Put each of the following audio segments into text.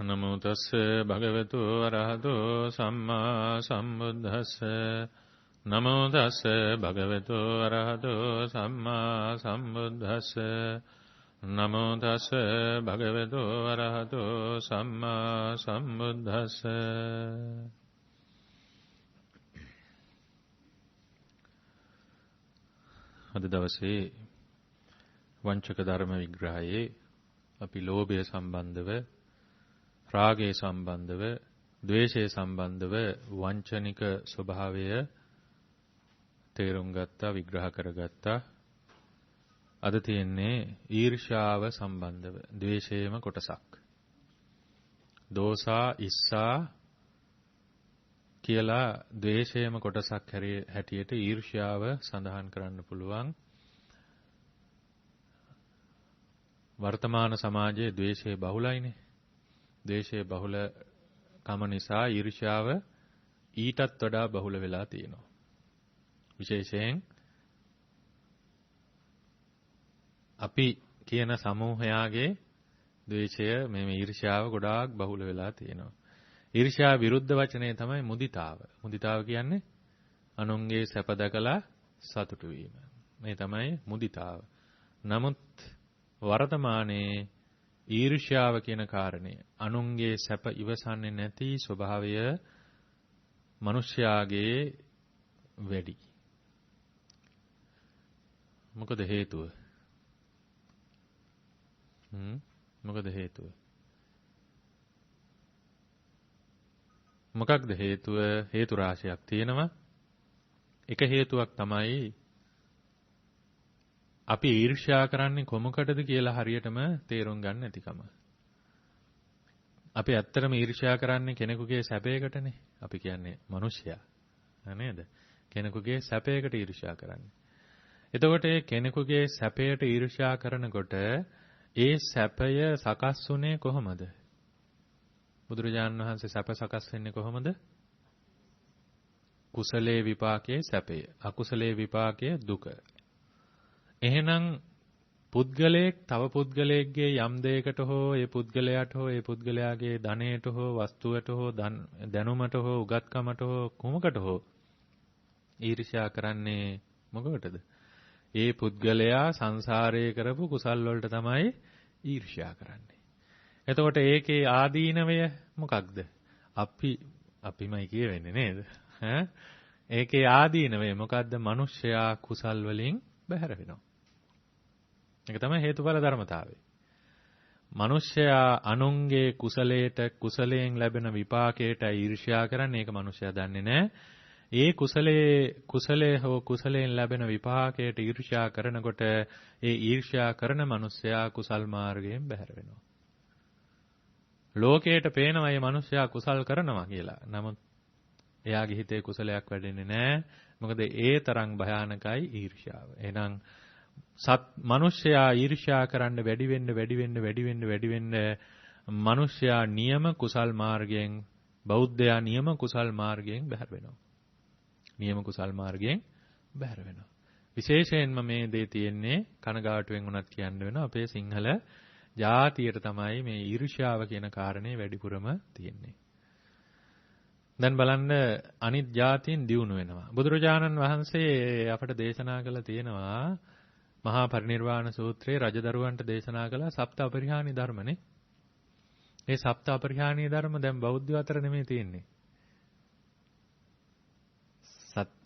නමෝ තස්ස භගවතු අරහතෝ සම්මා සම්බුද්දස්ස නමෝ තස්ස භගවතු අරහතෝ සම්මා සම්බුද්දස්ස නමෝ තස්ස භගවතු අරහතෝ සම්මා සම්බුද්දස්ස. අද දවසේ වංචක ධර්ම විග්‍රහයේ අපි ලෝභය සම්බන්ධව, රාගය සම්බන්ධව, ද්වේෂය සම්බන්ධව වංචනික ස්වභාවය තේරුම් ගත්තා, විග්‍රහ කරගත්තා. අද තියෙන්නේ ඊර්ෂ්‍යාව සම්බන්ධව, ද්වේෂයේම කොටසක්. දෝසා ඉස්සා කියලා ද්වේෂයේම කොටසක් හැටියට ඊර්ෂ්‍යාව සඳහන් කරන්න පුළුවන්. වර්තමාන සමාජයේ ද්වේෂය බහුලයිනේ. ද්වේෂය බහුලකම නිසා ඊර්ෂ්‍යාව ඊටත් වඩා බහුල වෙලා තියෙනවා. විශේෂයෙන් අපි කියන සමූහයාගේ ද්වේෂය මේ ඊර්ෂ්‍යාව ගොඩාක් බහුල වෙලා තියෙනවා. ඊර්ෂ්‍යාව විරුද්ධ වචනේ තමයි මුදිතාව. මුදිතාව කියන්නේ අනුන්ගේ සැප දැකලා සතුටු වීම. මේ තමයි මුදිතාව. නමුත් වර්තමානයේ ඊර්ෂ්‍යාව කියන කාරණය, අනුන්ගේ සැප ඉවසන්නේ නැති ස්වභාවය මිනිස්යාගේ වැඩි. මොකද හේතුව? මොකද හේතුව? මොකක්ද හේතුව? හේතු රාශියක් තියෙනවා. එක හේතුවක් තමයි අපි ඊර්ෂ්‍යා කරන්නේ කොමකටද කියලා හරියටම තේරුම් ගන්න නැතිකම. අපි ඇත්තටම ඊර්ෂ්‍යා කරන්නේ කෙනෙකුගේ සැපයකටනේ. අපි කියන්නේ මිනිස්සයා. නේද? කෙනෙකුගේ සැපයකට ඊර්ෂ්‍යා කරන්නේ. එතකොට කෙනෙකුගේ සැපයට ඊර්ෂ්‍යා කරනකොට ඒ සැපය සකස් වුනේ කොහොමද? බුදුරජාණන් වහන්සේ සැප සකස් වෙන්නේ කොහොමද? කුසලයේ විපාකයේ සැපය, අකුසලයේ විපාකයේ දුක. එහෙනම් පුද්ගලයෙක් තව පුද්ගලයෙක්ගේ යම් දෙයකට හෝ ඒ පුද්ගලයාට හෝ ඒ පුද්ගලයාගේ ධනයට හෝ වස්තුවට හෝ දැනුමට හෝ උගත්කමට හෝ කුමකට හෝ ඊර්ෂ්‍යා කරන්නේ මොකකටද? ඒ පුද්ගලයා සංසාරයේ කරපු කුසල් වලට තමයි ඊර්ෂ්‍යා කරන්නේ. එතකොට ඒකේ ආදීනවය මොකක්ද? අපිමයි කියවෙන්නේ නේද? ඒකේ ආදීනවය මොකද්ද? මිනිස්සයා කුසල් වලින් බැහැර වෙනවා. ඒක තමයි හේතුඵල ධර්මතාවය. මිනිස්සයා අනුන්ගේ කුසලයෙන් ලැබෙන විපාකයට ඊර්ෂ්‍යා කරන්නේ. ඒක මිනිස්සයා දන්නේ නැහැ. ඒ කුසලයේ හෝ කුසලයෙන් ලැබෙන විපාකයට ඊර්ෂ්‍යා කරනකොට ඒ ඊර්ෂ්‍යා කරන මිනිස්සයා කුසල් මාර්ගයෙන් බැහැර වෙනවා. ලෝකයට පේනවා මේ මිනිස්සයා කුසල් කරනවා කියලා. නමුත් එයාගේ හිතේ කුසලයක් වැඩෙන්නේ නැහැ. මොකද ඒ තරම් භයානකයි ඊර්ෂ්‍යාව. එහෙනම් මිනිස්සයා ඊර්ෂ්‍යා කරන්න වැඩි වෙන්න මිනිස්සයා නියම කුසල් මාර්ගයෙන්, බෞද්ධයා නියම කුසල් මාර්ගයෙන් බැහැර වෙනවා. නියම කුසල් මාර්ගයෙන් බැහැර වෙනවා. විශේෂයෙන්ම මේ දේ තියෙන්නේ කනගාටුවෙන් උනත් කියන්න වෙනවා අපේ සිංහල ජාතියට තමයි මේ ඊර්ෂ්‍යාව කියන කාරණේ වැඩිපුරම තියෙන්නේ. දැන් බලන්න අනිත් ජාතීන් දියුණු වෙනවා. බුදුරජාණන් වහන්සේ අපට දේශනා කළ තියෙනවා මහා පරිනිර්වාණ සූත්‍රයේ රජදරුවන්ට දේශනා කළ සප්ත අපරිහානීය ධර්මනේ. මේ සප්ත අපරිහානීය ධර්ම දැන් බෞද්ධ අතර නෙමෙයි තියෙන්නේ.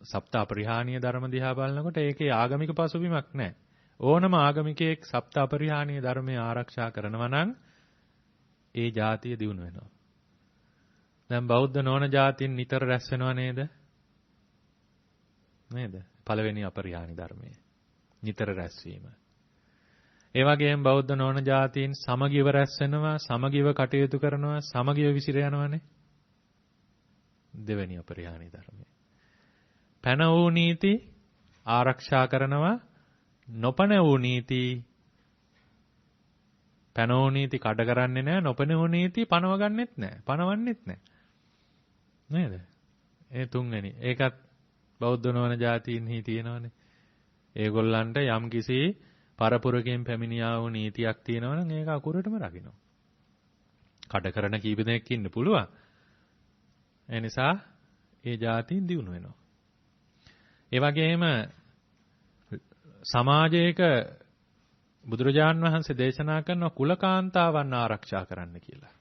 සප්ත අපරිහානීය ධර්ම දිහා බලනකොට ඒකේ ආගමික පසුබිමක් නැහැ. ඕනම ආගමිකයෙක් සප්ත අපරිහානීය ධර්මයේ ආරක්ෂා කරනවා නම් ඒ ජාතිය දියුණු වෙනවා. දැන් බෞද්ධ නොවන ජාතීන් නිතර රැස් වෙනව නේද? නේද? පළවෙනි අපරිහානීය ධර්මයේ නිතර රැස්වීම. ඒ වගේම බෞද්ධ නොවන ජාතීන් සමගිව රැස් වෙනවා, සමගිව කටයුතු කරනවා, සමගිව විසිර යනවානේ. දෙවෙනි අපරිහානීය ධර්මයේ. පැන වූ නීති ආරක්ෂා කරනවා, නොපැන වූ නීති පැන වූ නීති කඩ කරන්නේ නැහැ, නොපැන වූ නීති පනව ගන්නෙත් නැහැ, පනවන්නෙත් නැහැ. නේද? ඒ තුන්වෙනි. ඒකත් බෞද්ධ නොවන ජාතීන්හි තියෙනවනේ. ඒගොල්ලන්ට යම් කිසි පරපුරකින් පැමිණියා වූ නීතියක් තියෙනවා නම් ඒක අකුරටම රකින්න. කඩ කරන කීප දෙනෙක් ඉන්න පුළුවන්. ඒ නිසා ඒ જાතීන් දියුණු වෙනවා. ඒ වගේම සමාජයක බුදුරජාන් වහන්සේ දේශනා කරන කුලකාන්තාවන් ආරක්ෂා කරන්න කියලා.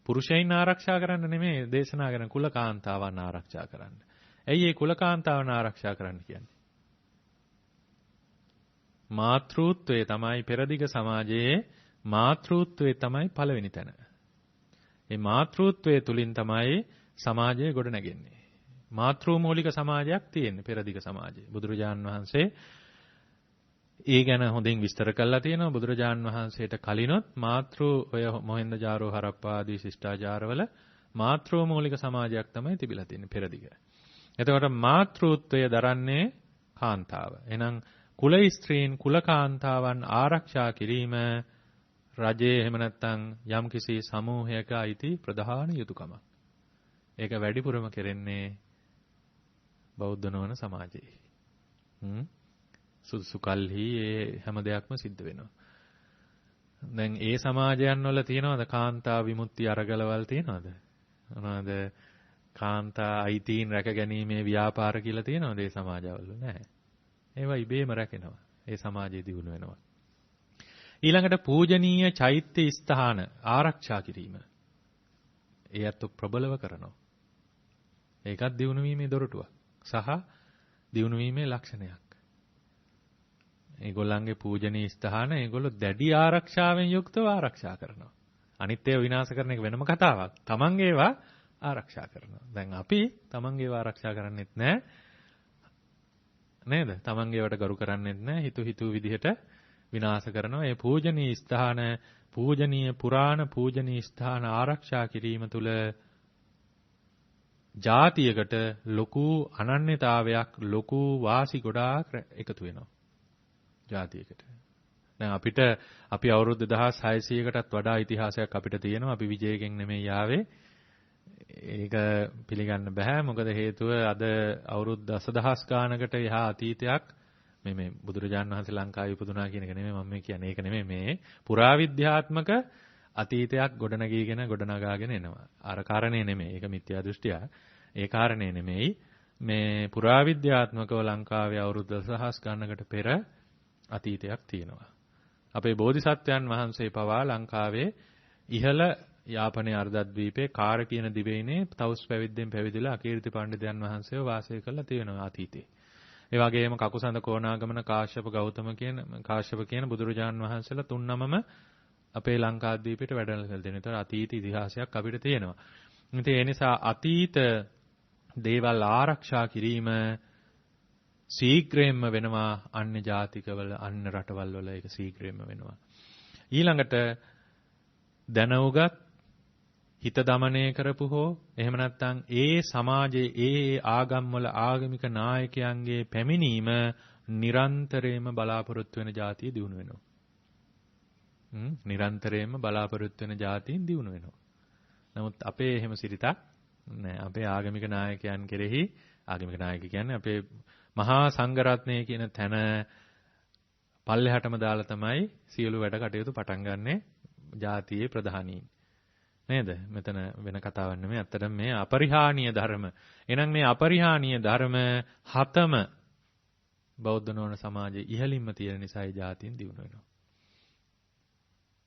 පුරුෂයන් ආරක්ෂා කරන්න නෙමෙයි දේශනා කරන කුලකාන්තාවන් ආරක්ෂා කරන්න. ඇයි මේ කුලකාන්තාවන් ආරක්ෂා කරන්න කියන්නේ? මාතෘත්වය තමයි පෙරදිග සමාජයේ මාතෘත්වය තමයි පළවෙනි තැන. මේ මාතෘත්වය තුලින් තමයි සමාජය ගොඩ නැගෙන්නේ. මාතෘමූලික සමාජයක් තියෙන්නේ පෙරදිග සමාජය. බුදුරජාන් වහන්සේ ඒ ගැන හොඳින් විස්තර කරලා තියෙනවා. බුදුරජාන් වහන්සේට කලිනොත් මාතෘ ඔය මොහෙන්දජාරෝ හරප්පා ආදී ශිෂ්ටාචාරවල මාතෘමූලික සමාජයක් තමයි තිබිලා තියෙන්නේ පෙරදිග. එතකොට මාතෘත්වය දරන්නේ කාන්තාව. එහෙනම් කුල ස්ත්‍රීන් කුලකාන්තාවන් ආරක්ෂා කිරීම රජයේ එහෙම නැත්නම් යම්කිසි සමූහයක අයිති ප්‍රධාන යුතුයකමක්. ඒක වැඩිපුරම කෙරෙන්නේ බෞද්ධ නොවන සමාජයේ. සුසු කල්හි ඒ හැම දෙයක්ම සිද්ධ වෙනවා. දැන් ඒ සමාජයන් වල තියෙනවද කාන්තා විමුක්ති අරගලවල් තියෙනවද? මොනවද කාන්තා අයිතීන් රැක ගැනීමේ ව්‍යාපාර කියලා තියෙනවද ඒ සමාජවල? නැහැ. ඒවා ඉබේම රැකෙනවා. ඒ සමාජය දියුණු වෙනවා. ඊළඟට පූජනීය චෛත්‍ය ස්ථාන ආරක්ෂා කිරීම. ඒත් ප්‍රබලව කරනවා. ඒකත් දියුණු වීමේ දොරටුවක් සහ දියුණු වීමේ ලක්ෂණයක්. ඒගොල්ලන්ගේ පූජනීය ස්ථාන ඒගොල්ලෝ දැඩි ආරක්ෂාවෙන් යුක්තව ආරක්ෂා කරනවා. අනිත් ඒවා විනාශ කරන එක වෙනම කතාවක්. තමන්ගේ ඒවා ආරක්ෂා කරනවා. දැන් අපි තමන්ගේ ඒවා ආරක්ෂා කරන්නේත් නැහැ. නේද? තමන්ගේ ඒවට ගරු කරන්නේත් නැහැ. හිතු විදිහට විනාශ කරනවා. ඒ පූජනීය ස්ථාන පූජනීය පුරාණ පූජනීය ස්ථාන ආරක්ෂා කිරීම තුළ ජාතියකට ලොකු අනන්‍යතාවයක් ලොකු වාසි ගොඩාක් එකතු වෙනවා. ජාතියකට. දැන් අපි අවුරුදු 2600කටත් වඩා ඉතිහාසයක් අපිට තියෙනවා. අපි විජයගෙන් නෙමෙයි ආවේ. ඒක පිළිගන්න බෑ. මොකද හේතුව අද අවුරුදු දසදහස් ගානකට එහා අතීතයක් මේ බුදුරජාණන් වහන්සේ ලංකාවේ ඉපදුනා කියන එක නෙමෙයි මම කියන්නේ. ඒක නෙමෙයි මේ පුරාවිද්‍යාත්මක අතීතයක් ගොඩනගාගෙන එනවා. අර කාරණේ නෙමෙයි. ඒක මිත්‍යා දෘෂ්ටිය. ඒ කාරණේ නෙමෙයි. මේ පුරාවිද්‍යාත්මකව ලංකාවේ අවුරුදු දසදහස් ගානකට පෙර අතීතයක් තියෙනවා. අපේ බෝධිසත්වයන් වහන්සේ පවා ලංකාවේ ඉහළ යාපනයේ අර්ධද්වීපයේ කාර කියන දිවයිනේ තවුස් පැවිද්දෙන් පැවිදිලා අකීර්ති පණ්ඩිතයන් වහන්සේව වාසය කරලා තියෙනවා අතීතේ. ඒ වගේම කකුසඳ කොණාගමන කාශ්‍යප කියන බුදුරජාන් වහන්සේලා තුන්නමම අපේ ලංකාද්වීපයට වැඩම කළ දෙන. ඒතර අතීත ඉතිහාසයක් අපිට තියෙනවා. ඉතින් ඒ නිසා අතීත දේවල් ආරක්ෂා කිරීම ශීඝ්‍රයෙන්ම වෙනවා අන්‍ය ජාතිකවල අන්‍ය රටවල් වල ඒක ශීඝ්‍රයෙන්ම වෙනවා. ඊළඟට දැනුගත් හිත දමනය කරපු හෝ එහෙම නැත්නම් ඒ සමාජයේ ඒ ආගම් වල ආගමික නායකයන්ගේ පැමිණීම නිරන්තරයෙන්ම බලාපොරොත්තු වෙන ජාතිය දියුණු වෙනවා. නිරන්තරයෙන්ම බලාපොරොත්තු වෙන ජාතීන් දියුණු වෙනවා. නමුත් අපේ එහෙම සිරිතක් නෑ. අපේ ආගමික නායකයන් කෙරෙහි ආගමික නායක කියන්නේ අපේ මහා සංඝරත්නය කියන තැන පල්ලෙහාටම දාලා තමයි සියලු වැඩ කටයුතු පටන් ගන්නෙ ජාතියේ ප්‍රධානීන්. නේද? මෙතන වෙන කතාවක් නෙමෙයි. අත්තටම මේ අපරිහානීය ධර්ම. එහෙනම් මේ අපරිහානීය ධර්ම හතම බෞද්ධ නොවන සමාජයේ ඉහළින්ම තියෙන නිසා ඒ ජාතීන් දියුණු වෙනවා.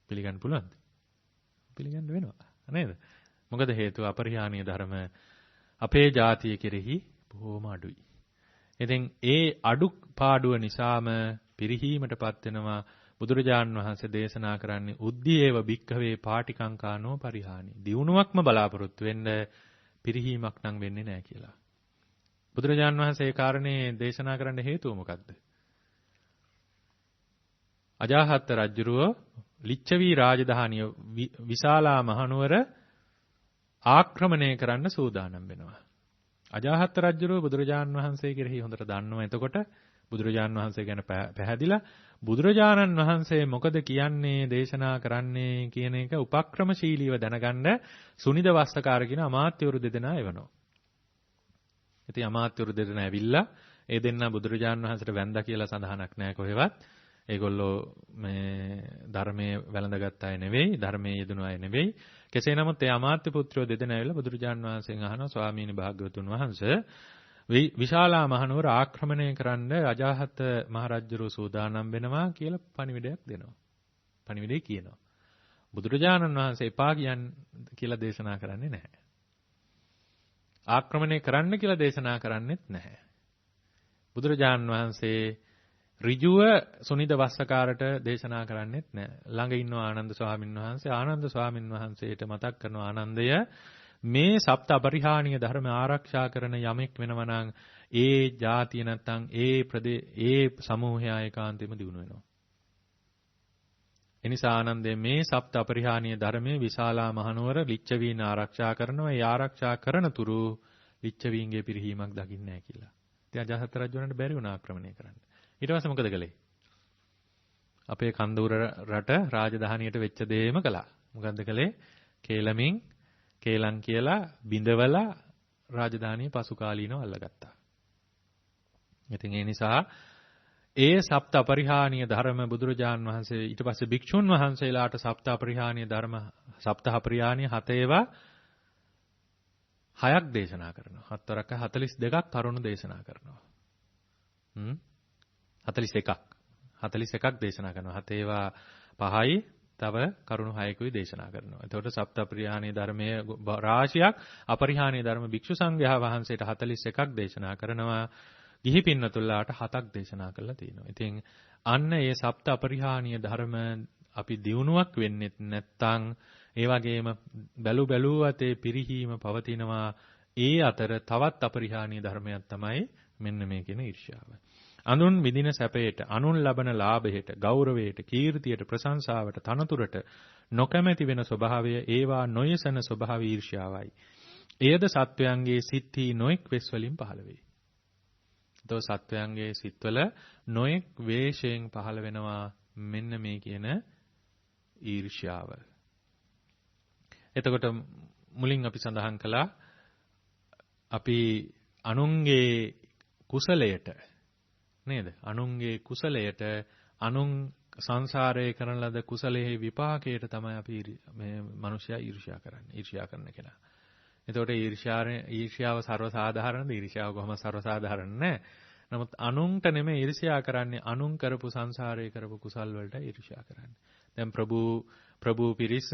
පිළිගන්න පුළුවන්ද? පිළිගන්න වෙනවා. නේද? මොකද හේතුව අපරිහානීය ධර්ම අපේ ජාතිය කෙරෙහි බොහෝම අඩුයි. ඉතින් ඒ අඩුපාඩුව නිසාම පිරිහීමටපත් වෙනවා. බුදුරජාණන් වහන්සේ දේශනා කරන්නේ උද්ධියේව භික්ඛවේ පාටිකංකානෝ පරිහානි. දියුණුවක්ම බලාපොරොත්තු වෙන්න පිරිහීමක් නම් වෙන්නේ නැහැ කියලා. බුදුරජාණන් වහන්සේ ඒ කාරණේ දේශනා කරන්න හේතුව මොකක්ද? අජාහත් රජුව ලිච්ඡවි රාජධානිය විශාලා මහනුවර ආක්‍රමණය කරන්න සූදානම් වෙනවා. අජාහත් රජුව බුදුරජාණන් වහන්සේ කෙරෙහි හොඳට දන්නවා. එතකොට බුදුරජාණන් වහන්සේ ගැන පැහැදිලා බුදුරජාණන් වහන්සේ මොකද කියන්නේ දේශනා කරන්නේ කියන එක උපක්‍රමශීලීව දැනගන්න සුනිද වස්සකාර කියන අමාත්‍යවරු දෙදෙනා එවනවා. ඉතින් අමාත්‍යවරු දෙදෙනා ඇවිල්ලා ඒ දෙන්නා බුදුරජාණන් වහන්සේට වැඳා කියලා සඳහනක් නැහැ කොහෙවත්. ඒගොල්ලෝ මේ ධර්මයේ වැළඳගත් අය නෙවෙයි, ධර්මයේ යෙදුණු අය නෙවෙයි. කෙසේ නමුත් ඒ අමාත්‍ය පුත්‍රයෝ දෙදෙනා ඇවිල්ලා බුදුරජාන් වහන්සේගෙන් අහනවා ස්වාමීනි භාග්‍යවතුන් වහන්සේ විශාලා මහනුවර ආක්‍රමණය කරන්න අජාහත මහරජුරු සූදානම් වෙනවා කියලා පණිවිඩයක් දෙනවා. පණිවිඩය කියනවා. බුදුරජාණන් වහන්සේ එපා කියලා දේශනා කරන්නේ නැහැ. ආක්‍රමණය කරන්න කියලා දේශනා කරන්නේත් නැහැ. බුදුරජාණන් වහන්සේ ඍජුව සුනිද වස්සකාරට දේශනා කරන්නේත් නැහැ. ළඟ ඉන්න ආනන්ද ස්වාමීන් වහන්සේ ආනන්ද ස්වාමීන් වහන්සේට මතක් කරන ආනන්දය මේ සප්ත අපරිහානීය ධර්ම ආරක්ෂා කරන යමෙක් වෙනවා නම් ඒ ජාතිය නැත්තම් ඒ සමූහය ඒකාන්තෙම දිනු වෙනවා. එනිසා ආනන්දේ මේ සප්ත අපරිහානීය ධර්මයේ විශාලා මහනුවර ලිච්ඡවීන් ආරක්ෂා කරනවා. ඒ ආරක්ෂා කරන තුරු ලිච්ඡවීන්ගේ පිරිහීමක් දකින්නේ නැහැ කියලා. ඉතින් අජාසත් රජුණන්ට බැරි වුණා ආක්‍රමණය කරන්න. ඊට පස්සේ මොකද කළේ? අපේ කන්දූර රට රාජධානියට වෙච්ච දේම කළා. මොකද්ද කළේ? කේලම් කියලා බිඳවලා රාජධානිය පසු කාලීනව අල්ලගත්තා. ඉතින් ඒ නිසා ඒ සප්ත අපරිහානීය ධර්ම බුදුරජාන් වහන්සේ ඊට පස්සේ භික්ෂුන් වහන්සේලාට සප්ත අපරිහානීය ධර්ම සප්ත අපරිහානීය 7 ඒවා 6ක් දේශනා කරනවා. 7 වරක 42ක් කරුණු දේශනා කරනවා. 41ක් දේශනා කරනවා. 7 ඒවා 5යි තව කරුණු 6කුයි දේශනා කරනවා. එතකොට සප්ත අපරිහානීය ධර්මයේ රාශියක් අපරිහානීය ධර්ම භික්ෂු සංඝයා වහන්සේට 41ක් දේශනා කරනවා. ගිහි පින්නතුල්ලාට 7ක් දේශනා කරලා තියෙනවා. ඉතින් අන්න ඒ සප්ත අපරිහානීය ධර්ම අපි දියුණුවක් වෙන්නේ නැත්නම් ඒ වගේම බැලු අතේ පිරිහීම පවතිනවා. ඒ අතර තවත් අපරිහානීය ධර්මයක් තමයි මෙන්න මේ කියන ඊර්ෂ්‍යාව. අනුන් විඳින සැපයට, අනුන් ලබන ලාභයට, ගෞරවයට, කීර්තියට, ප්‍රශංසාවට, තනතුරට නොකැමැති වෙන ස්වභාවය ඒවා නොයසන ස්වභාව ඊර්ෂ්‍යාවයි. එයද සත්වයන්ගේ සිත්හි නොඑක් වෙස් වලින් පහළ වේ. ඒතෝ සත්වයන්ගේ සිත්වල නොඑක් වේශයෙන් පහළ වෙනවා මෙන්න මේ කියන ඊර්ෂ්‍යාව. එතකොට මුලින් අපි සඳහන් කළා අපි අනුන්ගේ කුසලයට නේද? අනුන්ගේ කුසලයට අනුන් සංසාරයේ කරන ලද කුසලයේ විපාකයට තමයි අපි මේ මිනිසයා ඊර්ෂ්‍යා කරන්නේ. ඊර්ෂ්‍යා කරන කෙනා. එතකොට ඊර්ෂ්‍යාව සර්වසාධාරණද? ඊර්ෂ්‍යාව කොහොම සර්වසාධාරණ නැහැ. නමුත් අනුන්ට නෙමෙයි ඊර්ෂ්‍යා කරන්නේ අනුන් කරපු සංසාරයේ කරපු කුසල් වලට ඊර්ෂ්‍යා කරන්නේ. දැන් ප්‍රභූ පිරිස්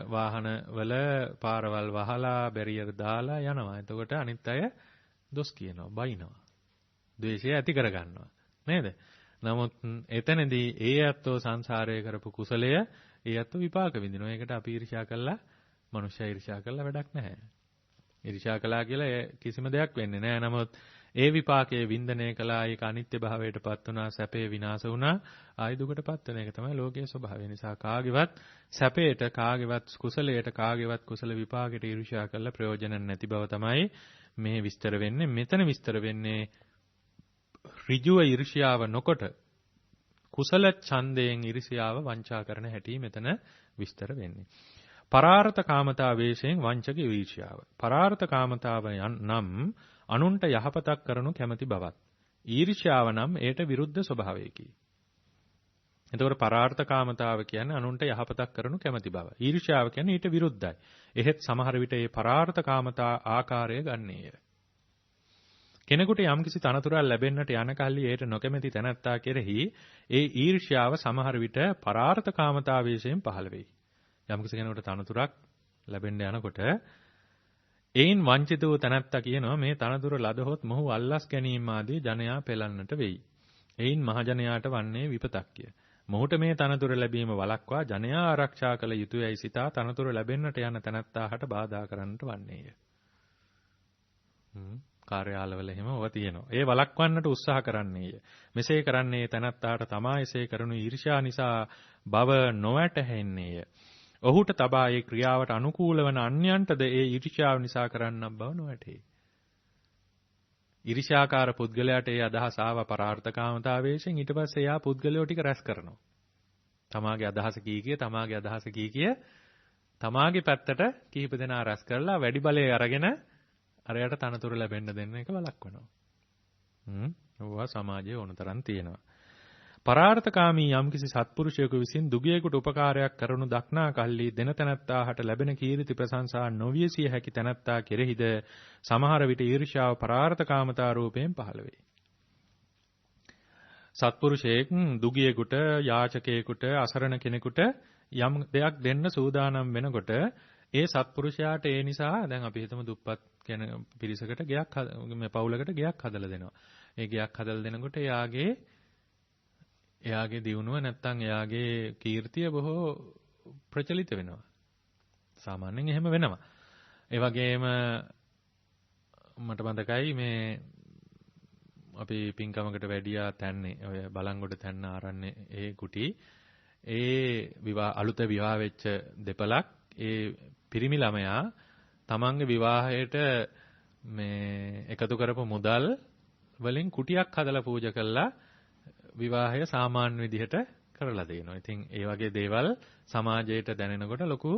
වාහන වල පාරවල් වහලා බැරියර් දාලා යනවා. එතකොට අනිත් අය දොස් කියනවා, බයිනවා. ද්වේෂය ඇති කරගන්නවා. නේද? නමුත් එතනදී ඒ අත්ෝ සංසාරයේ කරපු කුසලය ඒ අත්ෝ විපාක විඳිනවා. ඒකට අපි ඊර්ෂ්‍යා කළා, මනුෂ්‍යය ඊර්ෂ්‍යා කළා වැඩක් නැහැ. ඊර්ෂ්‍යා කළා කියලා කිසිම දෙයක් වෙන්නේ නැහැ. නමුත් ඒ විපාකයේ වින්දනය කළා, ඒක අනිත්‍ය භාවයටපත් වුණා, සැපේ විනාශ වුණා, ආයි දුකටපත් වෙන එක තමයි ලෝකයේ ස්වභාවය. නිසා කාගේවත් සැපයට, කාගේවත් කුසලයට, කාගේවත් කුසල විපාකයට ඊර්ෂ්‍යා කළා ප්‍රයෝජන නැති බව තමයි මේ විස්තර වෙන්නේ. මෙතන විස්තර වෙන්නේ ඍජුව ඊර්ෂ්‍යාව නොකොට කුසල ඡන්දයෙන් ඊර්ෂ්‍යාව වංචා කරන හැටි මෙතන විස්තර වෙන්නේ. පරාර්ථ කාමතා වේශයෙන් වංචක ඊර්ෂ්‍යාව. පරාර්ථ කාමතාව නම් අනුන්ට යහපතක් කරනු කැමැති බවත්. ඊර්ෂ්‍යාව නම් ඒට විරුද්ධ ස්වභාවයකි. එතකොට පරාර්ථ කාමතාව කියන්නේ අනුන්ට යහපතක් කරනු කැමැති බව. ඊර්ෂ්‍යාව කියන්නේ ඊට විරුද්ධයි. එහෙත් සමහර විට මේ පරාර්ථ කාමතා ආකාරය ගන්නේය. කෙනෙකුට යම්කිසි තනතුරක් ලැබෙන්නට යන කල්ලි ඒට නොකැමැති තැනැත්තා කෙරෙහි ඒ ඊර්ෂ්‍යාව සමහර විට පරාර්ථ කාමතාවයෙන් පහළ වෙයි. යම්කිසි කෙනෙකුට තනතුරක් ලැබෙන්න යනකොට එයින් වංචිත වූ තැනැත්තා කියනවා මේ තනතුර ලදහොත් මොහු අල්ලස් ගැනීම ආදී ජනයා පෙළන්නට වෙයි. එයින් මහජනයාට වන්නේ විපතක්ය. මොහුට මේ තනතුර ලැබීම වළක්වා ජනයා ආරක්ෂා කළ යුතුයයි සිතා තනතුර ලැබෙන්නට යන තැනැත්තාට බාධා කරන්නට වන්නේය. කාර්යාලවල එහෙම ඔව තියෙනවා. ඒ වළක්වන්නට උත්සාහ කරන්නේය. මෙසේ කරන්නේ තැනැත්තාට තමා එසේ කරනු ඊර්ෂ්‍යා නිසා බව නොවැටහෙන්නේය. ඔහුට තබා ඒ ක්‍රියාවට අනුකූල වන අන්‍යයන්ටද ඒ ඊර්ෂ්‍යාව නිසා කරන්නක් බව නොවැටහේ. ඊර්ෂ්‍යාකාර පුද්ගලයාට ඒ අදහස ආව පරාර්ථකාමතාවයෙන් ඊට පස්සේ එයා පුද්ගලයෝ ටික රැස් කරනවා. තමාගේ අදහස කී තමාගේ පැත්තට කීප දෙනා රැස් කරලා වැඩි බලය අරගෙන අරයට තනතුරු ලැබෙන්න දෙන්න එක වළක්වනවා. ඕවා සමාජයේ ඕනතරම් තියෙනවා. පරාර්ථකාමී යම්කිසි සත්පුරුෂයෙකු විසින් දුගියෙකුට උපකාරයක් කරනු දක්නා කල්ලි දෙන තැනැත්තාට ලැබෙන කීර්ති ප්‍රශංසා නොවියසිය හැකි තැනැත්තා කෙරෙහිද සමහර විට ඊර්ෂ්‍යාව පරාර්ථකාමතා රූපයෙන් පහළ වේ. සත්පුරුෂයෙක් දුගියෙකුට, යාචකයෙකුට, අසරණ කෙනෙකුට යම් දෙයක් දෙන්න සූදානම් වෙනකොට ඒ සත්පුරුෂයාට ඒ නිසා දැන් අපි හිතමු දුප්පත් කෙන පිරිසකට ගයක් මේ පවුලකට ගයක් හදලා දෙනවා. ඒ ගයක් හදලා දෙනකොට එයාගේ දියුණුව නැත්තම් එයාගේ කීර්තිය බොහෝ ප්‍රචලිත වෙනවා. සාමාන්‍යයෙන් එහෙම වෙනවා. ඒ වගේම මට මතකයි මේ අපි පින්කමකට වැඩියා තැන්නේ ඔය බලංගොඩ තැන්න ආරන්නේ ඒ කුටි අලුත විවාහ වෙච්ච දෙපළක් ඒ පිරිමි ළමයා තමන්ගේ විවාහයට මේ එකතු කරපු මුදල් වලින් කුටියක් හදලා පූජා කළා විවාහය සාමාන්‍ය විදිහට කරලා දෙනවා. ඉතින් ඒ වගේ දේවල් සමාජයට දැනෙනකොට ලොකු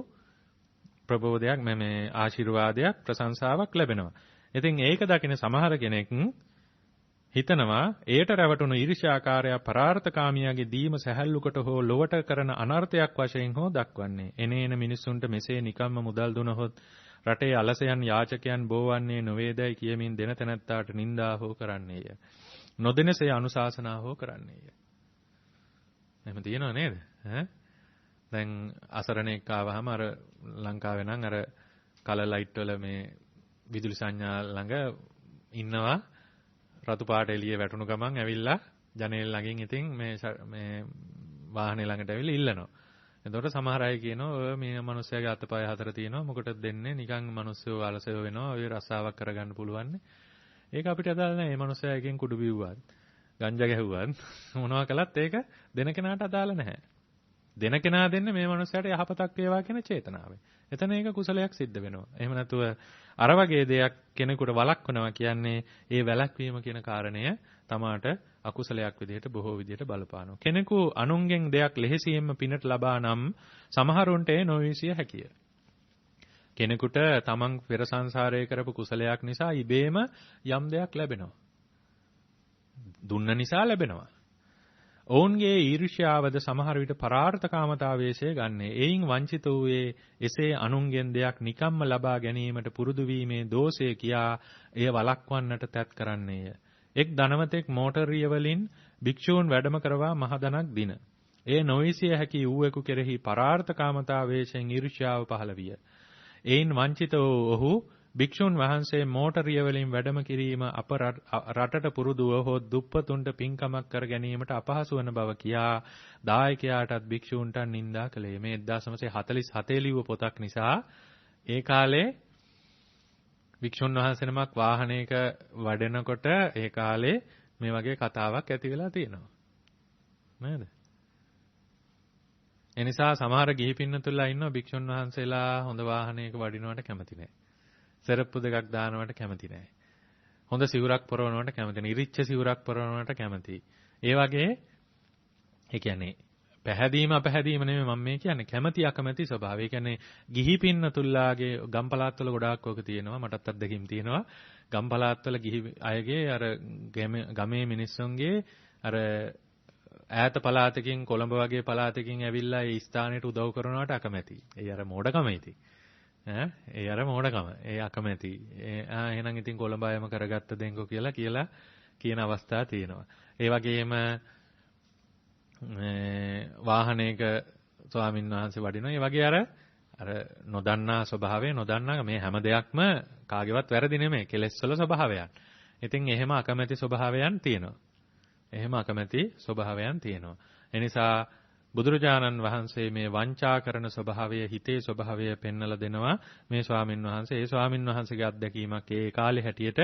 ප්‍රබෝධයක් මේ ආශිර්වාදයක් ප්‍රශංසාවක් ලැබෙනවා. ඉතින් ඒක දකින සමහර කෙනෙක් හිතනවා ඒට රැවටුණු ඊර්ෂ්‍යාකාරය පරාර්ථකාමියාගේ දීම සැහැල්ලුකට හෝ ලොවට කරන අනර්ථයක් වශයෙන් හෝ දක්වන්නේ. එනේන මිනිසුන්ට මෙසේ නිකම්ම මුදල් දුනහොත් රටේ අලසයන් යාචකයන් බෝවන්නේ නොවේදයි කියමින් දෙන තැනැත්තාට නිඳා හෝ කරන්නේය. නොදෙනසේ අනුශාසනා හෝ කරන්නේය. එහෙම තියෙනව නේද? දැන් අසරණෙක් ආවහම අර ලංකාවේ නම් අර කලර් ලයිට් වල මේ විදුලි සංඥා ළඟ ඉන්නවා රතු පාට එළිය වැටුණු ගමන් ඇවිල්ලා ජනේල ළඟින් ඉතින් මේ වාහනේ ළඟට ඇවිල්ලා ඉල්ලනවා. එතකොට සමහර අය කියනවා ඔය මේ මිනිස්සයාගේ අතපය හතර තියෙනවා මොකටද දෙන්නේ නිකන් මිනිස්සු අලසය වෙනවා ඔය රස්සාවක් කරගන්න පුළුවන්. ඒක අපිට අදාළ නැහැ. මේ මිනිස්සයා එකෙන් කුඩු බිව්වත්, ගංජා ගැහුවත් මොනවා කළත් ඒක දෙන කෙනාට අදාළ නැහැ. දෙන කෙනා දෙන්නේ මේ මිනිස්සයාට යහපතක් වේවා කියන චේතනාවෙන්. එතන ඒක කුසලයක් සිද්ධ වෙනවා. එහෙම නැතුව අර වගේ දෙයක් කෙනෙකුට වළක්වනවා කියන්නේ ඒ වැළැක්වීම කියන කාරණය තමාට අකුසලයක් විදිහට බොහෝ විදිහට බලපානවා. කෙනෙකු අනුන්ගෙන් දෙයක් ලෙහෙසියෙන්ම පිනට ලබා නම් සමහරුන්ට ඒ නොවිසිය හැකිය. කෙනෙකුට තමන් පෙර සංසාරයේ කරපු කුසලයක් නිසා ඉබේම යම් දෙයක් ලැබෙනවා. දුන්න නිසා ලැබෙනවා. ඔවුන්ගේ ඊර්ෂ්‍යාවද සමහර විට පරාර්ථකාමතාවේශය ගන්නේ. එයින් වංචිත වූයේ එසේ අනුන්ගෙන් දෙයක් නිකම්ම ලබා ගැනීමට පුරුදු වීමේ දෝෂය කියා එය වළක්වන්නට තැත් කරන්නේය. එක් ධනවතෙක් මෝටරිය වලින් භික්ෂූන් වැඩම කරවා මහදනක් දින. ඒ නොවිසිය හැකි වූවෙකු කෙරෙහි පරාර්ථකාමතාවේශයෙන් ඊර්ෂ්‍යාව පහළ විය. එයින් වංචිත වූ ඔහු භික්ෂුන් වහන්සේ මෝටරිය වලින් වැඩම කිරීම අප රටට පුරුදු වූ දුප්පතුන්ට පින්කමක් කර ගැනීමට අපහසු වන බව කියා දායකයාටත් භික්ෂූන්ට නිඳා කළේ. මේ 1947 ලියුව පොතක් නිසා ඒ කාලේ භික්ෂුන් වහන්සේ නමක් වාහනයක වඩනකොට ඒ කාලේ මේ වගේ කතාවක් ඇති වෙලා තියෙනවා. නේද? එනිසා සමහර ගිහි පින්නතුල්ලා ඉන්නවා භික්ෂුන් වහන්සේලා හොඳ වාහනයක වඩිනවට කැමති නැහැ. සරප්පු දෙකක් දානවට කැමති නැහැ. හොඳ සිවුරක් පොරවනවට කැමති නැහැ. ඉරිච්ච සිවුරක් පොරවනවට කැමති. ඒ වගේ ඒ කියන්නේ පැහැදීම අපැහැදීම නෙමෙයි මම මේ කියන්නේ කැමැති අකමැති ස්වභාවය. ඒ කියන්නේ ගිහි පින්නතුල්ලාගේ ගම්පලාත්වල ගොඩාක් ඔක තියෙනවා. මටත් අත්දැකීම් තියෙනවා. ගම්පලාත්වල ගිහි අයගේ අර ගමේ මිනිස්සුන්ගේ අර ඈත පළාතකින් කොළඹ වගේ පළාතකින් ඇවිල්ලා ඒ ස්ථානෙට උදව් කරනවට අකමැති. ඒ අර මෝඩකම ඉති. ඒ අර මෝඩකම. ඒ අකමැති. එහෙනම් ඉතින් කොළඹ අයම කරගත්ත දෙන්කෝ කියලා කියන අවස්ථා තියෙනවා. ඒ වගේම වාහනයක ස්වාමීන් වහන්සේ වඩිනවා. ඒ වගේ අර නොදන්නා ස්වභාවය නොදන්නා මේ හැම දෙයක්ම කාගේවත් වැරදි නෙමෙයි. කෙලෙස් වල ස්වභාවයන්. ඉතින් එහෙම අකමැති ස්වභාවයන් තියෙනවා. එනිසා බුදුරජාණන් වහන්සේ මේ වංචා කරන ස්වභාවය හිතේ ස්වභාවය පෙන්වලා දෙනවා මේ ස්වාමින් වහන්සේ. ඒ ස්වාමින් වහන්සේගේ අත්දැකීමක් ඒ කාලේ හැටියට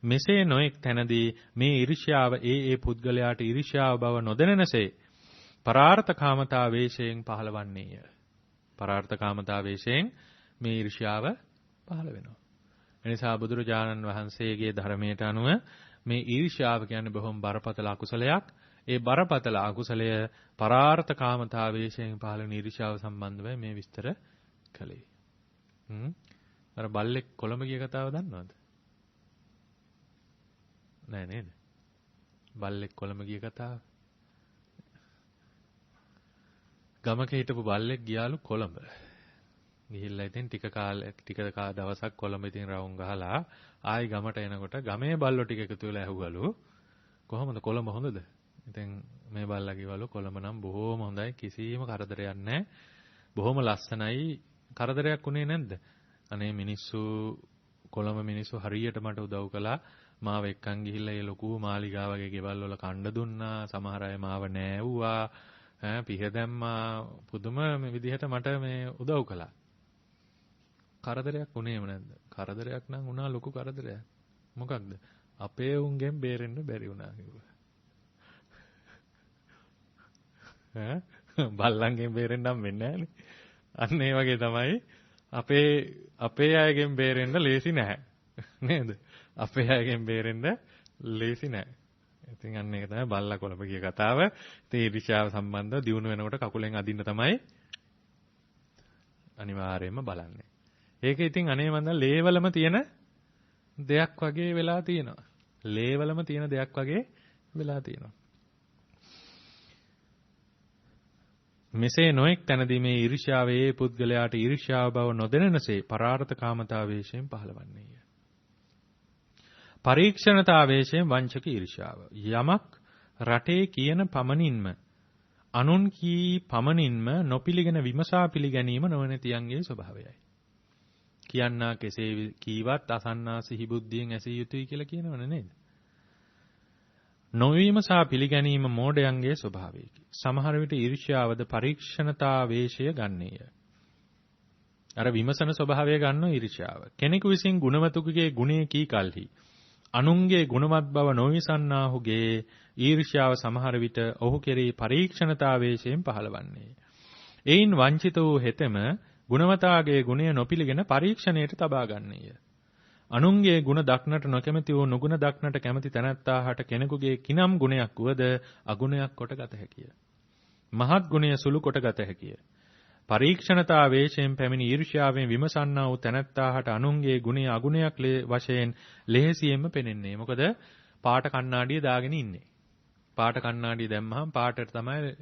මෙසේ නොඑක් තැනදී මේ ඊර්ෂ්‍යාව ඒ පුද්ගලයාට ඊර්ෂ්‍යාව බව නොදැනෙනසේ පරාර්ථකාමතා වේශයෙන් පහළවන්නේය. පරාර්ථකාමතා වේශයෙන් මේ ඊර්ෂ්‍යාව පහළ වෙනවා. එනිසා බුදුරජාණන් වහන්සේගේ ධර්මයට අනුව මේ ඊර්ෂ්‍යාව කියන්නේ බොහොම බරපතල අකුසලයක්. ඒ බරපතල අකුසලය පරාර්ථකාමතා වේශයෙන් පහළ වෙන ඊර්ෂ්‍යාව සම්බන්ධව මේ විස්තර කළේ. අර බල්ලෙක් කොළඹ ගිය කතාව දන්නවද? නෑ නේද? බල්ලෙක් කොළඹ ගිය කතාව. ගමක හිටපු බල්ලෙක් ගියාලු කොළඹ. ගිහිල්ලා ඉතින් ටික දවසක් කොළඹ ඉතින් රවුම් ගහලා ආයි ගමට එනකොට ගමේ බල්ලෝ ටික එකතු වෙලා ඇහුවලු කොහොමද කොළඹ හොඳද? ඉතින් මේ බල්ලා කිව්වලු කොළඹ නම් බොහොම හොඳයි කිසිම කරදරයක් නැහැ. බොහොම ලස්සනයි. කරදරයක් උනේ නැද්ද? අනේ කොළඹ මිනිස්සු හරියට මට උදව් කළා. මාව එක්කන් ගිහිල්ලා ඒ ලොකු මාලිගාව වගේ ගෙවල් වල කණ්ඩ දුන්නා. සමහර අය මාව නෑවුවා. පිහ දැම්මා. පුදුම මේ විදිහට මට මේ උදව් කළා. කරදරයක් උනේම නැද්ද? කරදරයක් නම් උනා ලොකු කරදරයක්. මොකක්ද? අපේ උන්ගෙන් බේරෙන්න බැරි වුණා කිව්වා. බල්ලන්ගෙන් බේරෙන්න නම් වෙන්නේ නැහනේ. අන්න ඒ වගේ තමයි අපේ අයගෙන් බේරෙන්න ලේසි නැහැ. නේද? අපේ අයගෙන් බේරෙන්න ලේසි නැහැ. ඉතින් අන්න ඒක තමයි බල්ලා කොළඹ කිය කතාව. ඉතින් ඊර්ෂ්‍යාව සම්බන්ධව දිනු වෙනකොට කකුලෙන් අදින්න තමයි අනිවාර්යයෙන්ම බලන්නේ. ඒක ඉතින් අනේ මන්ද ලේවලම තියෙන දෙයක් වගේ වෙලා තියෙනවා. ලේවලම තියෙන දෙයක් වගේ වෙලා තියෙනවා. මෙසේ නොඑක් තැනදී මේ ඊර්ෂ්‍යාවේ පුද්ගලයාට ඊර්ෂ්‍යාව බව නොදැනෙනසේ පරාර්ථකාමතාවේශයෙන් පහළවන්නේය. පරීක්ෂණතාවේශයෙන් වංචක ඊර්ෂ්‍යාව. යමක් රටේ කියන පමණින්ම අනුන් කී පමණින්ම නොපිළිගෙන විමසා පිළිගැනීම නොවනතියන්ගේ ස්වභාවයයි. කියන්නා කෙසේ කීවත් අසන්නා සිහි බුද්ධියෙන් ඇසිය යුතුයි කියලා කියනවනේ නේද? නොවිමසා පිළිගැනීම මෝඩයන්ගේ ස්වභාවයකි. සමහර විට ඊර්ෂ්‍යාවද පරීක්ෂණතාවේශය ගන්නේය. අර විමසන ස්වභාවය ගන්නෝ ඊර්ෂ්‍යාව. කෙනෙකු විසින් ගුණවතුකගේ ගුණේ කී කල්හි අනුන්ගේ ගුණවත් බව නොවිසන්නාහුගේ ඊර්ෂ්‍යාව සමහර විට ඔහු කෙරෙහි පරීක්ෂණතාවේශයෙන් පහළවන්නේ. එයින් වංචිත වූ හෙතෙම ගුණවතාගේ ගුණය නොපිළිගෙන පරීක්ෂණයට තබා ගන්නේය. අනුන්ගේ ගුණ දක්නට නොකැමැති වූ නුගුණ දක්නට කැමැති තැනැත්තාහට කෙනෙකුගේ කිනම් ගුණයක් වුවද අගුණයක් කොට ගත හැකිය. මහත් ගුණය සුළු කොට ගත හැකිය. පරීක්ෂණතාවේශයෙන් පැමිණි ඊර්ෂ්‍යාවෙන් විමසන්නා වූ තැනැත්තාහට අනුන්ගේ ගුණය අගුණයක් වශයෙන් ලෙහෙසියෙන්ම පෙනෙන්නේ. මොකද පාට කණ්ණාඩිය දාගෙන ඉන්නේ. පාට කණ්ණාඩිය දැම්මහම පාටට තමයි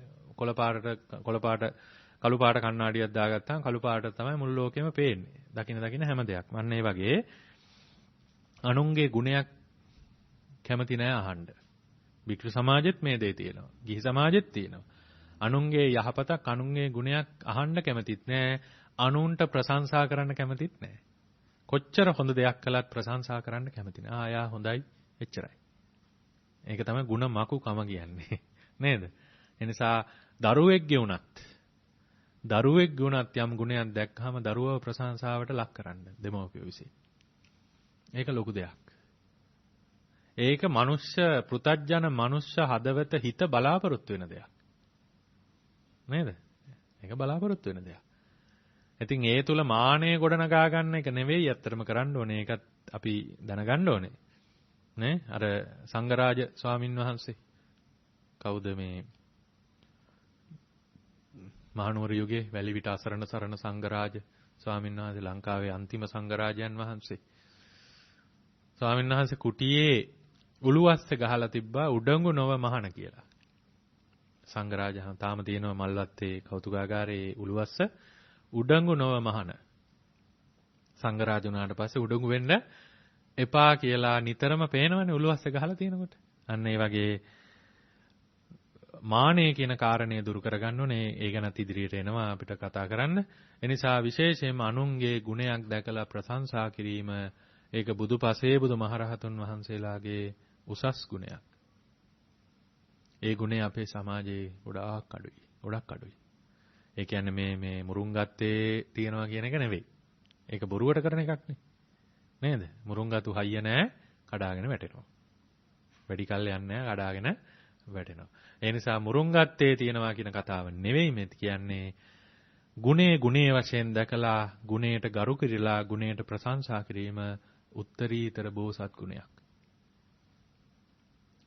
කළු පාට කණ්ණාඩියක් දාගත්තාම කළු පාට තමයි මුළු ලෝකෙම පේන්නේ. දකින හැම දෙයක්ම. අන්න ඒ වගේ අනුන්ගේ ගුණයක් කැමති නෑ අහන්න. භික්ෂු සමාජෙත් මේ දේ තියෙනවා. ගිහි සමාජෙත් තියෙනවා. අනුන්ගේ යහපතක් අනුන්ගේ ගුණයක් අහන්න කැමතිත් නෑ. අනුන්ට ප්‍රශංසා කරන්න කැමතිත් නෑ. කොච්චර හොඳ දෙයක් කළත් ප්‍රශංසා කරන්න කැමති නෑ. යා හොඳයි එච්චරයි. ඒක තමයි ಗುಣ මකුකම කියන්නේ. නේද? ඒ නිසා දරුවෙක්ගේ වුණත් යම් ගුණයක් දැක්කහම දරුවව ප්‍රශංසාවට ලක් කරන්න දෙමව්පියෝ විසින්. ඒක ලොකු දෙයක්. ඒක පෘථග්ජන මනුෂ්‍ය හදවත හිත බලාපොරොත්තු වෙන දෙයක්. නේද? ඒක බලාපොරොත්තු වෙන දෙයක්. ඉතින් ඒ තුල මානය ගොඩනගා ගන්න එක නෙවෙයි ඇත්තටම කරන්න ඕනේ. ඒකත් අපි දැනගන්න ඕනේ. නේ? අර සංඝරාජ ස්වාමින් වහන්සේ කවුද මේ මහනුවර යුගයේ වැලිවිට අසරණ සරණ සංඝරාජ ස්වාමීන් වහන්සේ ලංකාවේ අන්තිම සංඝරාජයන් වහන්සේ. ස්වාමීන් වහන්සේ කුටියේ උළුවස්ස ගහලා තිබ්බා උඩඟු නොව මහණ කියලා. සංඝරාජහම තාම තියෙනවා මල්වත්තේ කෞතුකාගාරයේ උළුවස්ස උඩඟු නොව මහණ. සංඝරාජ වුණාට පස්සේ උඩඟු වෙන්න එපා කියලා නිතරම පේනවනේ උළුවස්ස ගහලා තියෙනකොට. අන්න ඒ වගේ මානෙ කියන කාරණය දුරු කරගන්න ඕනේ. ඒ ගැනත් ඉදිරියට එනවා අපිට කතා කරන්න. ඒ නිසා විශේෂයෙන්ම අනුන්ගේ ගුණයක් දැකලා ප්‍රශංසා කිරීම ඒක බුදුපසේ බුදුමහරහතුන් වහන්සේලාගේ උසස් ගුණයක්. ඒ ගුණය අපේ සමාජයේ ගොඩාක් අඩුයි. ඒ කියන්නේ මේ මුරුංගත්තේ තියනවා කියන එක නෙවෙයි. ඒක බොරුවට කරන එකක් නේද? මුරුංගතු හයිය නැහැ කඩාගෙන වැටෙනවා. වැඩි කල් යන්නේ නැහැ කඩාගෙන වැටෙනවා. ඒ නිසා මුරුංගත්තේ තියනවා කියන කතාව නෙවෙයි මේ කියන්නේ. ගුණේ වශයෙන් දැකලා ගුණයට ගරු කිරීලා ගුණයට ප්‍රශංසා කිරීම උත්තරීතර බෝසත් ගුණයක්.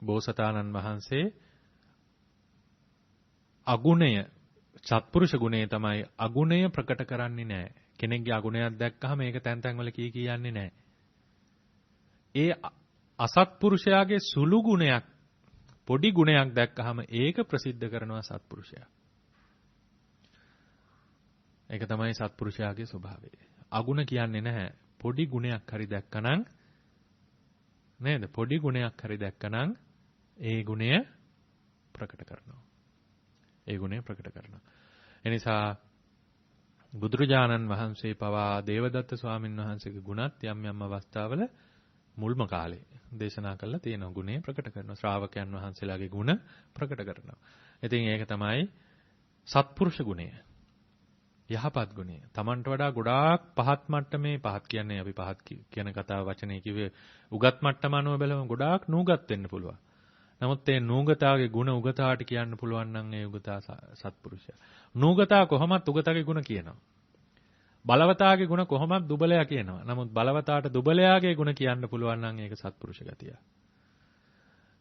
බෝසතාණන් වහන්සේ අගුණය සත්පුරුෂ ගුණය තමයි අගුණය ප්‍රකට කරන්නේ නැහැ. කෙනෙක්ගේ අගුණයක් දැක්කහම ඒක තැන් වල කියන්නේ නැහැ. ඒ අසත්පුරුෂයාගේ සුළු ගුණයක් පොඩි ගුණයක් දැක්කහම ඒක ප්‍රසිද්ධ කරනවා සත්පුරුෂයා. ඒක තමයි සත්පුරුෂයාගේ ස්වභාවය. අගුණ කියන්නේ නැහැ. පොඩි ගුණයක් හරි දැක්කනම් නේද? පොඩි ගුණයක් හරි දැක්කනම් ඒ ගුණය ප්‍රකට කරනවා. ඒ ගුණය ප්‍රකට කරනවා. එනිසා බුදුරජාණන් වහන්සේ පවා දේවදත්ත ස්වාමීන් වහන්සේගේ ගුණත් යම් යම් අවස්ථාවල මුල්ම කාලේ දේශනා කළා තියෙනවා. ගුණය ප්‍රකට කරනවා. ශ්‍රාවකයන් වහන්සේලාගේ ගුණ ප්‍රකට කරනවා. ඉතින් ඒක තමයි සත්පුරුෂ ගුණය. යහපත් ගුණය. Tamanට වඩා ගොඩාක් පහත් මට්ටමේ පහත් කියන්නේ අපි පහත් කියන කතාව වචනේ කිව්වේ උගත් මට්ටම අනුව බලමු ගොඩාක් නූගත් වෙන්න පුළුවන්. නමුත් ඒ නූගතාගේ ගුණ උගතාට කියන්න පුළුවන් නම් ඒ උගතා සත්පුරුෂයා. නූගතා කොහොමත් උගතගේ ගුණ කියනවා. බලවතාගේ ගුණ කොහොමත් දුබලයා කියනවා. නමුත් බලවතාට දුබලයාගේ ගුණ කියන්න පුළුවන් නම් ඒක සත්පුරුෂ ගතිය.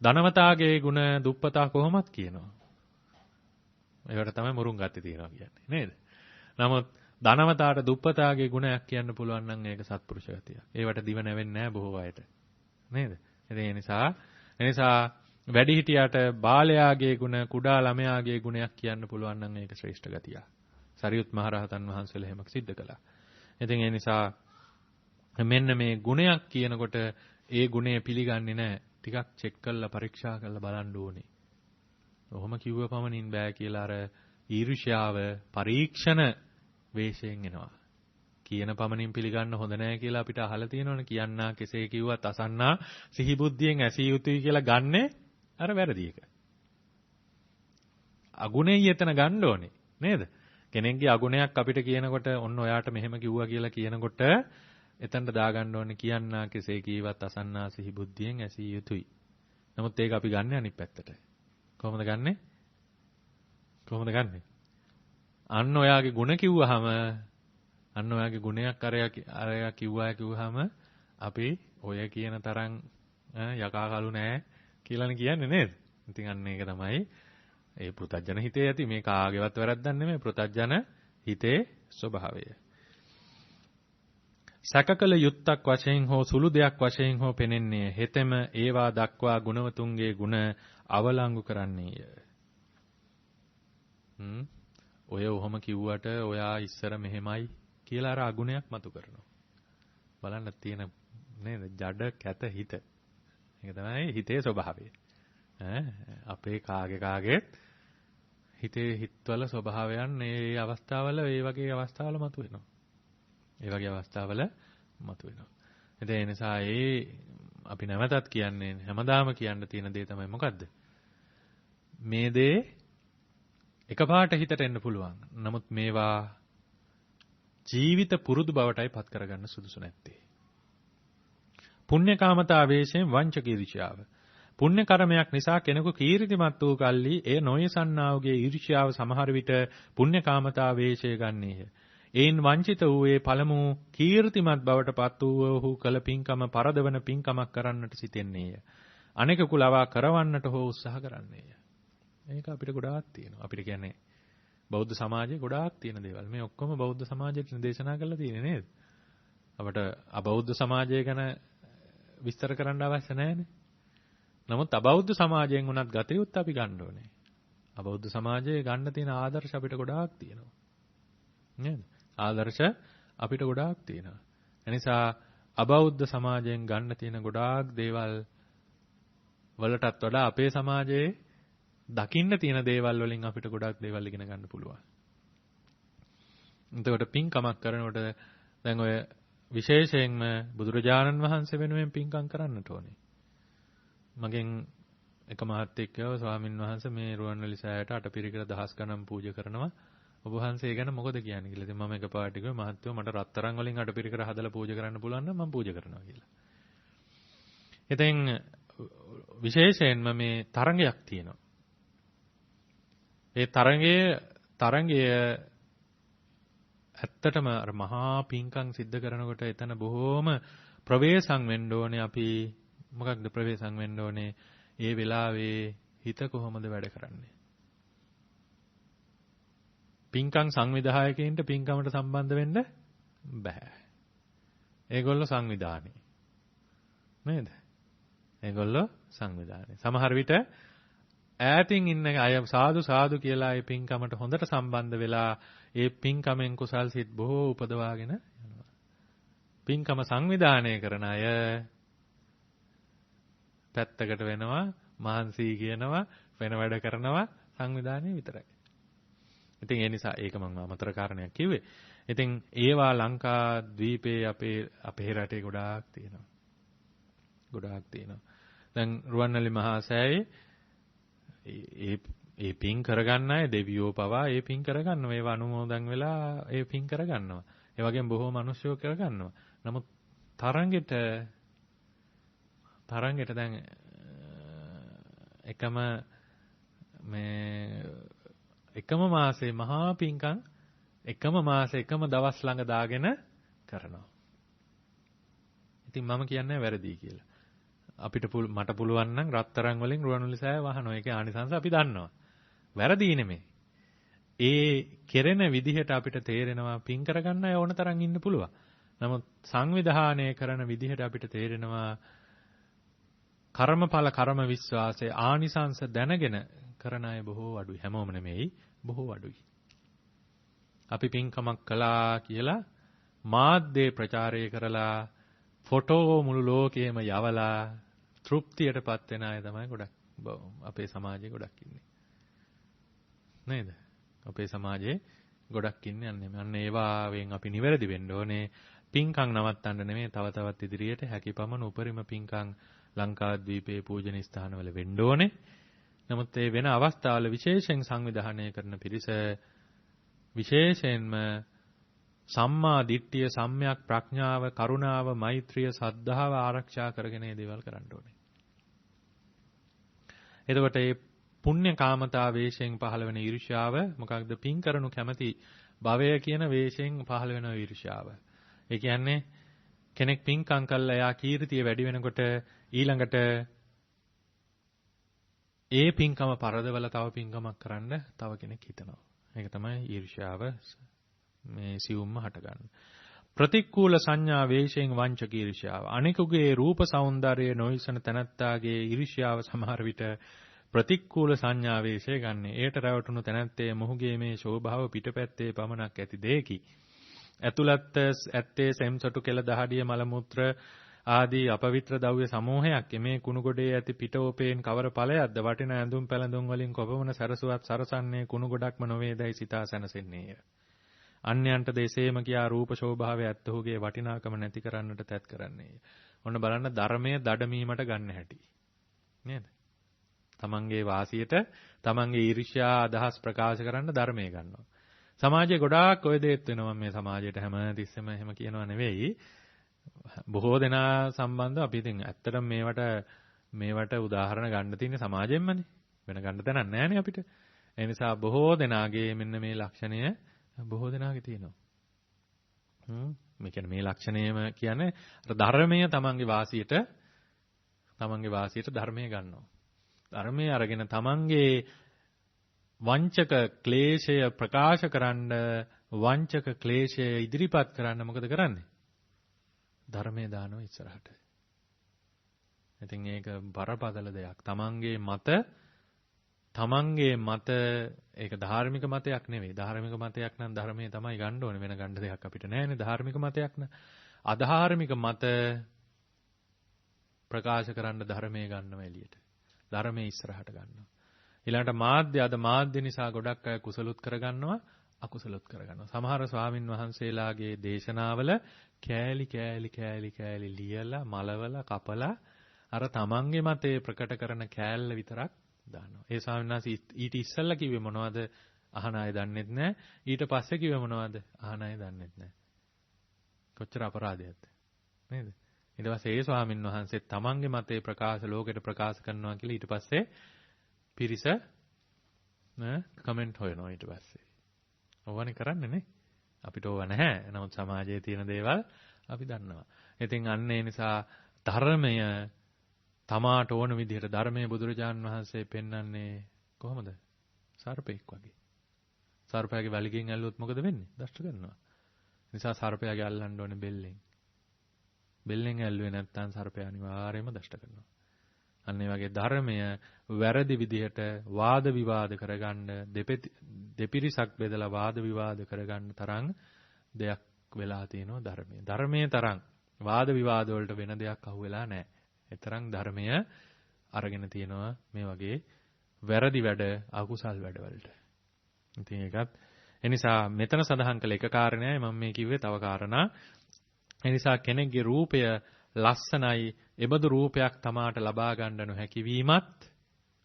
ධනවතාගේ ගුණ දුප්පතා කොහොමත් කියනවා. ඒකට තමයි මුරුන් ගති තියනවා කියන්නේ නේද? නමුත් ධනවතාට දුප්පතාගේ ගුණයක් කියන්න පුළුවන් නම් ඒක සත්පුරුෂ ගතිය. ඒවට දිව නැවෙන්නේ නැහැ බොහෝ අයට. නේද? ඒ නිසා වැඩිහිටියට බාලයාගේ ගුණ කුඩා ළමයාගේ ගුණයක් කියන්න පුළුවන් නම් ඒක ශ්‍රේෂ්ඨ ගතිය. සරියුත් මහරහතන් වහන්සේලා එහෙම සිද්ධ කළා. ඉතින් ඒ නිසා මෙන්න මේ ගුණයක් කියනකොට ඒ ගුණය පිළිගන්නේ නැහැ. ටිකක් චෙක් කරලා පරීක්ෂා කරලා බලන්න ඕනේ. ඔහොම කිව්ව පමණින් බෑ කියලා අර ඊර්ෂ්‍යාව පරීක්ෂණ වේශයෙන් එනවා. කියන පමණින් පිළිගන්න හොඳ නැහැ කියලා අපිට අහලා තියෙනවනේ. කියන්නා කෙසේ කිව්වත් අසන්නා සිහිබුද්ධියෙන් ඇසිය යුතුයි කියලා ගන්නෙ අර වැරදි එක. අගුණෙයි එතන ගන්න ඕනේ නේද? කෙනෙක්ගේ අගුණයක් අපිට කියනකොට ඔන්න ඔයාට මෙහෙම කිව්වා කියලා කියනකොට එතනට දාගන්න ඕනේ කියන්නා කෙසේ කීවත් අසන්නා සිහිබුද්ධියෙන් ඇසිය යුතුයි. නමුත් ඒක අපි ගන්නෙ අනිත් පැත්තට. කොහොමද ගන්නෙ? අන්න ඔයාගේ ಗುಣ කිව්වහම අන්න ඔයාගේ ගුණයක් අරයා කිව්වහම අපි ඔය කියන තරම් යකා කළු නෑ කියලානේ කියන්නේ නේද? ඉතින් අන්න ඒක තමයි ඒ පෘථජන හිතේ ඇති මේ කාගේවත් වැරද්දක් නෙමෙයි පෘථජන හිතේ ස්වභාවය. සකකල යුත්තක් වශයෙන් හෝ සුළු දෙයක් වශයෙන් හෝ පෙනෙන්නේ හෙතෙම ඒවා දක්වා ගුණවතුන්ගේ ගුණ අවලංගු කරන්නේය. ඔය ඔහොම කිව්වට ඔයා ඉස්සර මෙහෙමයි කියලා අර අගුණයක් මතු කරනවා. බලන්න තියෙන නේද ජඩ කැත හිත. ඒක තමයි හිතේ ස්වභාවය. අපේ කාගේ හිතේ හිතවල ස්වභාවයන් මේ අවස්ථාවල ඒ වගේ අවස්ථාවල මතුවෙනවා. ඒ නිසා අපි නැවතත් කියන්නේ හැමදාම කියන්න තියෙන දේ තමයි මොකද්ද? මේ දේ එකපාරට හිතට එන්න පුළුවන්. නමුත් මේවා ජීවිත පුරුදු බවටයි පත් කරගන්න සුදුසු නැත්තේ. පුණ්‍යකාමතාවේශයෙන් වංචක ඊර්ෂ්‍යාව. පුණ්‍ය කර්මයක් නිසා කෙනෙකු කීර්තිමත් වූ කල්ලි ඒ නොයසන්නාවගේ ඊර්ෂ්‍යාව සමහර විට පුණ්‍යකාමතාවේශය ගන්නේය. ඒන් වංචිත වූයේ පළමු කීර්තිමත් බවට පත් වූ ඔහු කළ පින්කම පරදවන පින්කමක් කරන්නට සිතෙන්නේය. අනෙකකු ලවා කරවන්නට හෝ උත්සාහ කරන්නේය. මේක අපිට ගොඩාක් තියෙනවා. අපිට කියන්නේ බෞද්ධ සමාජයේ ගොඩාක් තියෙන දේවල්. මේ ඔක්කොම බෞද්ධ සමාජයට දේශනා කරලා තියෙන්නේ නේද? අපට අබෞද්ධ සමාජය ගැන විස්තර කරන්න අවශ්‍ය නැහැනේ. නමුත් අබෞද්ධ සමාජයෙන් උනත් ගත යුත්තේ අපි ගන්න ඕනේ. අබෞද්ධ සමාජයේ ගන්න තියෙන ආදර්ශ අපිට ගොඩාක් තියෙනවා. නේද? ආදර්ශ අපිට ගොඩාක් තියෙනවා. එනිසා අබෞද්ධ සමාජයෙන් ගන්න තියෙන ගොඩාක් දේවල් වලටත් වඩා අපේ සමාජයේ දකින්න තියෙන දේවල් වලින් අපිට ගොඩාක් දේවල් ඉගෙන ගන්න පුළුවන්. එතකොට පින්කමක් කරනකොට දැන් ඔය විශේෂයෙන්ම බුදුරජාණන් වහන්සේ වෙනුවෙන් පින්කම් කරන්නට ඕනේ. මගෙන් එක මහත්තයෙක් කියව ස්වාමින් වහන්සේ මේ රුවන්වැලි සෑයට අටපිරිකර දහස් ගණන් පූජා කරනවා. ඔබ වහන්සේ ගැන මොකද කියන්නේ කියලා. ඉතින් මම එකපාරට කිව්වා මහත්තයෝ මට රත්තරන් වලින් අටපිරිකර හදලා පූජා කරන්න පුළුවන් නම් මම පූජා කරනවා කියලා. ඉතින් විශේෂයෙන්ම මේ තරංගයක් තියෙනවා. ඒ තරංගය ඇත්තටම අර මහා පිංකම් සිද්ධ කරනකොට එතන බොහෝම ප්‍රවේශම් වෙන්න ඕනේ. අපි මොකක්ද ප්‍රවේශම් වෙන්න ඕනේ? ඒ වෙලාවේ හිත කොහොමද වැඩ කරන්නේ? පිංකම් සංවිධායකයින්ට පිංකමට සම්බන්ධ වෙන්න බෑ. ඒගොල්ලෝ සංවිධානයේ නේද? ඒගොල්ලෝ සංවිධානයේ. සමහර විට ඈතින් ඉන්න අය සාදු සාදු කියලා ඒ පින්කමට හොඳට සම්බන්ධ වෙලා ඒ පින්කමෙන් කුසල් සිත් බොහෝ උපදවාගෙන යනවා. පින්කම සංවිධානය කරන අය පැත්තකට වෙනවා, මහන්සි කියනවා, වෙන වැඩ කරනවා සංවිධානය විතරයි. ඉතින් ඒ නිසා ඒක මම අමතර කාරණයක් කිව්වේ. ඉතින් ඒවා ලංකා ද්වීපයේ අපේ රටේ ගොඩාක් තියෙනවා. ගොඩාක් තියෙනවා. දැන් රුවන්වැලි මහා සෑයේ ඒ පින් කරගන්න අය දෙවියෝ පවා ඒ පින් කරගන්නවා. ඒව අනුමෝදන් වෙලා ඒ පින් කරගන්නවා. ඒ වගේම බොහෝ මිනිස්සුયો කරගන්නවා. නමුත් තරංගෙට දැන් එකම මාසේ මහා පින්කම් එකම මාසේ එකම දවස් ළඟ දාගෙන කරනවා. ඉතින් මම කියන්නේ වැරදි කියලා. මට පුළුවන් නම් රත්තරන් වලින් රුවන්වැලි සෑය වහනවා. ඒකේ ආනිසංස අපි දන්නවා. වැරදි නෙමෙයි. ඒ කෙරෙන විදිහට අපිට තේරෙනවා පින් කරගන්න අය ඕන තරම් ඉන්න පුළුවන්. නමුත් සංවිධානය කරන විදිහට අපිට තේරෙනවා කර්මඵල කර්ම විශ්වාසයේ ආනිසංස දැනගෙන කරන අය බොහෝ අඩුයි. හැමෝම නෙමෙයි, බොහෝ අඩුයි. අපි පින්කමක් කළා කියලා මාධ්‍යේ ප්‍රචාරය කරලා ෆොටෝ මුළු ලෝකෙම යවලා තෘප්තියටපත් වෙන අය තමයි ගොඩක් අපේ සමාජයේ ගොඩක් ඉන්නේ. නේද? අපේ සමාජයේ ගොඩක් ඉන්නේ අන්න ඒවාවෙන් අපි නිවැරදි වෙන්න ඕනේ. පින්කම් නවත්තන්න නෙමෙයි, තව තවත් ඉදිරියට හැකියපමණ උපරිම පින්කම් ලංකාද්වීපයේ පූජනීය ස්ථානවල වෙන්න ඕනේ. නමුත් ඒ වෙන අවස්ථාවල විශේෂයෙන් සංවිධානය කරන පිරිස විශේෂයෙන්ම සම්මා දිට්ඨිය, සම්‍යක් ප්‍රඥාව, කරුණාව, මෛත්‍රිය, සද්ධාව ආරක්ෂා කරගෙන මේ දේවල් කරන්න ඕනේ. එතකොට මේ පුණ්‍ය කාමතා වේශයෙන් පහළ වෙන ඊර්ෂ්‍යාව මොකක්ද? පින් කරනු කැමැති භවය කියන වේශයෙන් පහළ වෙන ඊර්ෂ්‍යාව. ඒ කියන්නේ කෙනෙක් පින්කම් කළා එයා කීර්තිය වැඩි වෙනකොට ඊළඟට ඒ පින්කම පරදවල තව පින්කමක් කරන්න තව කෙනෙක් හිතනවා. ඒක තමයි ඊර්ෂ්‍යාව මේ සියුම්ම හටගන්න. ප්‍රතිකූල සංඥා වේශයෙන් වංචක ඊර්ෂ්‍යාව. අනෙකුගේ රූප సౌందර්යය නොයිසන තනත්තාගේ ඊර්ෂ්‍යාව සමහර විට ප්‍රතිකූල සංඥා වේශය ගන්න. ඒට රැවටුණු තනත්තේ මොහුගේ මේ ශෝභාව පිටපැත්තේ පමණක් ඇති දෙකි. ඇතුළත් ඇත්තේ සෙම්සොටු කෙල දහඩිය මල මුත්‍ර ආදී අපවිත්‍ර ද්‍රව්‍ය සමූහයක්. මේ කුණු ගොඩේ ඇති පිටෝපේන් කවර ඵලයක්ද? වටින ඇඳුම් පැළඳුම් වලින් කොපමණ සරසුවත් සරසන්නේ කුණු ගොඩක්ම නොවේදයි සිතා සැනසෙන්නේය. අන්‍යයන්ට දෙසේම කියා රූප ශෝභාවය ඇත්තහුගේ වටිනාකම නැති කරන්නට තැත් කරන්නේය. ඔන්න බලන්න ධර්මයේ දඩමීමට ගන්න හැටි. නේද? තමන්ගේ වාසියට තමන්ගේ ඊර්ෂ්‍යා අදහස් ප්‍රකාශ කරන්න ධර්මයේ ගන්නවා. සමාජයේ ගොඩාක් ඔය දේත් වෙනවා. මේ සමාජයට හැම තිස්සෙම එහෙම කියනවා නෙවෙයි. බොහෝ දෙනා සම්බන්ධව අපි ඉතින් ඇත්තටම මේවට උදාහරණ ගන්න තියෙන්නේ සමාජයෙන්මනේ. වෙන ගන්න තැනක් නැහැනේ අපිට. ඒ නිසා බොහෝ දෙනාගේ මෙන්න මේ ලක්ෂණය බොහෝ දෙනාගේ තියෙනවා. මේ කියන්නේ මේ ලක්ෂණයම කියන්නේ අර ධර්මය තමන්ගේ වාසියට ධර්මය ගන්නවා. ධර්මයේ අරගෙන තමන්ගේ වංචක ක්ලේශය ප්‍රකාශ කරන්න, වංචක ක්ලේශය ඉදිරිපත් කරන්න මොකද කරන්නේ? ධර්මයේ දානවා ඉස්සරහට. ඉතින් ඒක බරපතල දෙයක්. තමන්ගේ මත ඒක ධාර්මික මතයක් නෙවෙයි. ධාර්මික මතයක් නම් ධර්මයේ තමයි ගන්න ඕනේ. වෙන ගන්න දෙයක් අපිට නැහැනේ ධාර්මික මතයක් නම්. අධාර්මික මත ප්‍රකාශ කරන්න ධර්මයේ ගන්නවා එළියට. ධර්මයේ ඉස්සරහට ගන්නවා. ඊළඟට මාධ්‍ය නිසා ගොඩක් අය කුසලුත් කරගන්නවා, අකුසලුත් කරගන්නවා. සමහර ස්වාමින් වහන්සේලාගේ දේශනාවල කෑලි ලියලා මලවලා කපලා අර තමන්ගේ මතේ ප්‍රකට කරන කෑල්ල විතරක් දානවා. ඒ ස්වාමීන් වහන්සේ ඊට ඉස්සෙල්ලා කිව්වේ මොනවද? අහන අය දන්නෙත් නැහැ. ඊට පස්සේ කිව්වේ මොනවද? අහන අය දන්නෙත් නැහැ. කොච්චර අපරාධයක්ද? නේද? ඊට පස්සේ ඒ ස්වාමීන් වහන්සේ තමන්ගේ මතේ ලෝකෙට ප්‍රකාශ කරනවා කියලා ඊට පස්සේ පිරිස කමෙන්ට් හොයනවා ඊට පස්සේ. ඕවනේ කරන්නේ නේ. අපිට ඕව නැහැ. නමුත් සමාජයේ තියෙන දේවල් අපි දන්නවා. ඉතින් අන්න ඒ නිසා ධර්මය තමාට ඕන විදිහට ධර්මයේ බුදුරජාන් වහන්සේ පෙන්වන්නේ කොහොමද? සර්පෙක් වගේ. සර්පයාගේ වලිගෙන් ඇල්ලුවොත් මොකද වෙන්නේ? දෂ්ට කරනවා. නිසා සර්පයාගේ අල්ලන්න ඕනේ බෙල්ලෙන්. බෙල්ලෙන් ඇල්ලුවේ නැත්නම් සර්පයා අනිවාර්යයෙන්ම දෂ්ට කරනවා. අන්න ඒ වගේ ධර්මය වැරදි විදිහට වාද විවාද කරගන්න දෙපිරිසක් බෙදලා වාද විවාද කරගන්න තරම් දෙයක් වෙලා තියෙනවා ධර්මයේ. ධර්මයේ තරම් වාද විවාද වලට වෙන දෙයක් අහුවෙලා නැහැ. ඒ තරම් ධර්මය අරගෙන තියෙනවා මේ වගේ වැරදි වැඩ අකුසල් වැඩවලට. ඉතින් ඒකත් එනිසා මෙතන සඳහන් කළ එක කාරණයයි මම මේ කිව්වේ තව කාරණා. එනිසා කෙනෙක්ගේ රූපය ලස්සනයි, එබඳු රූපයක් තමාට ලබා ගන්න නොහැකි වීමත්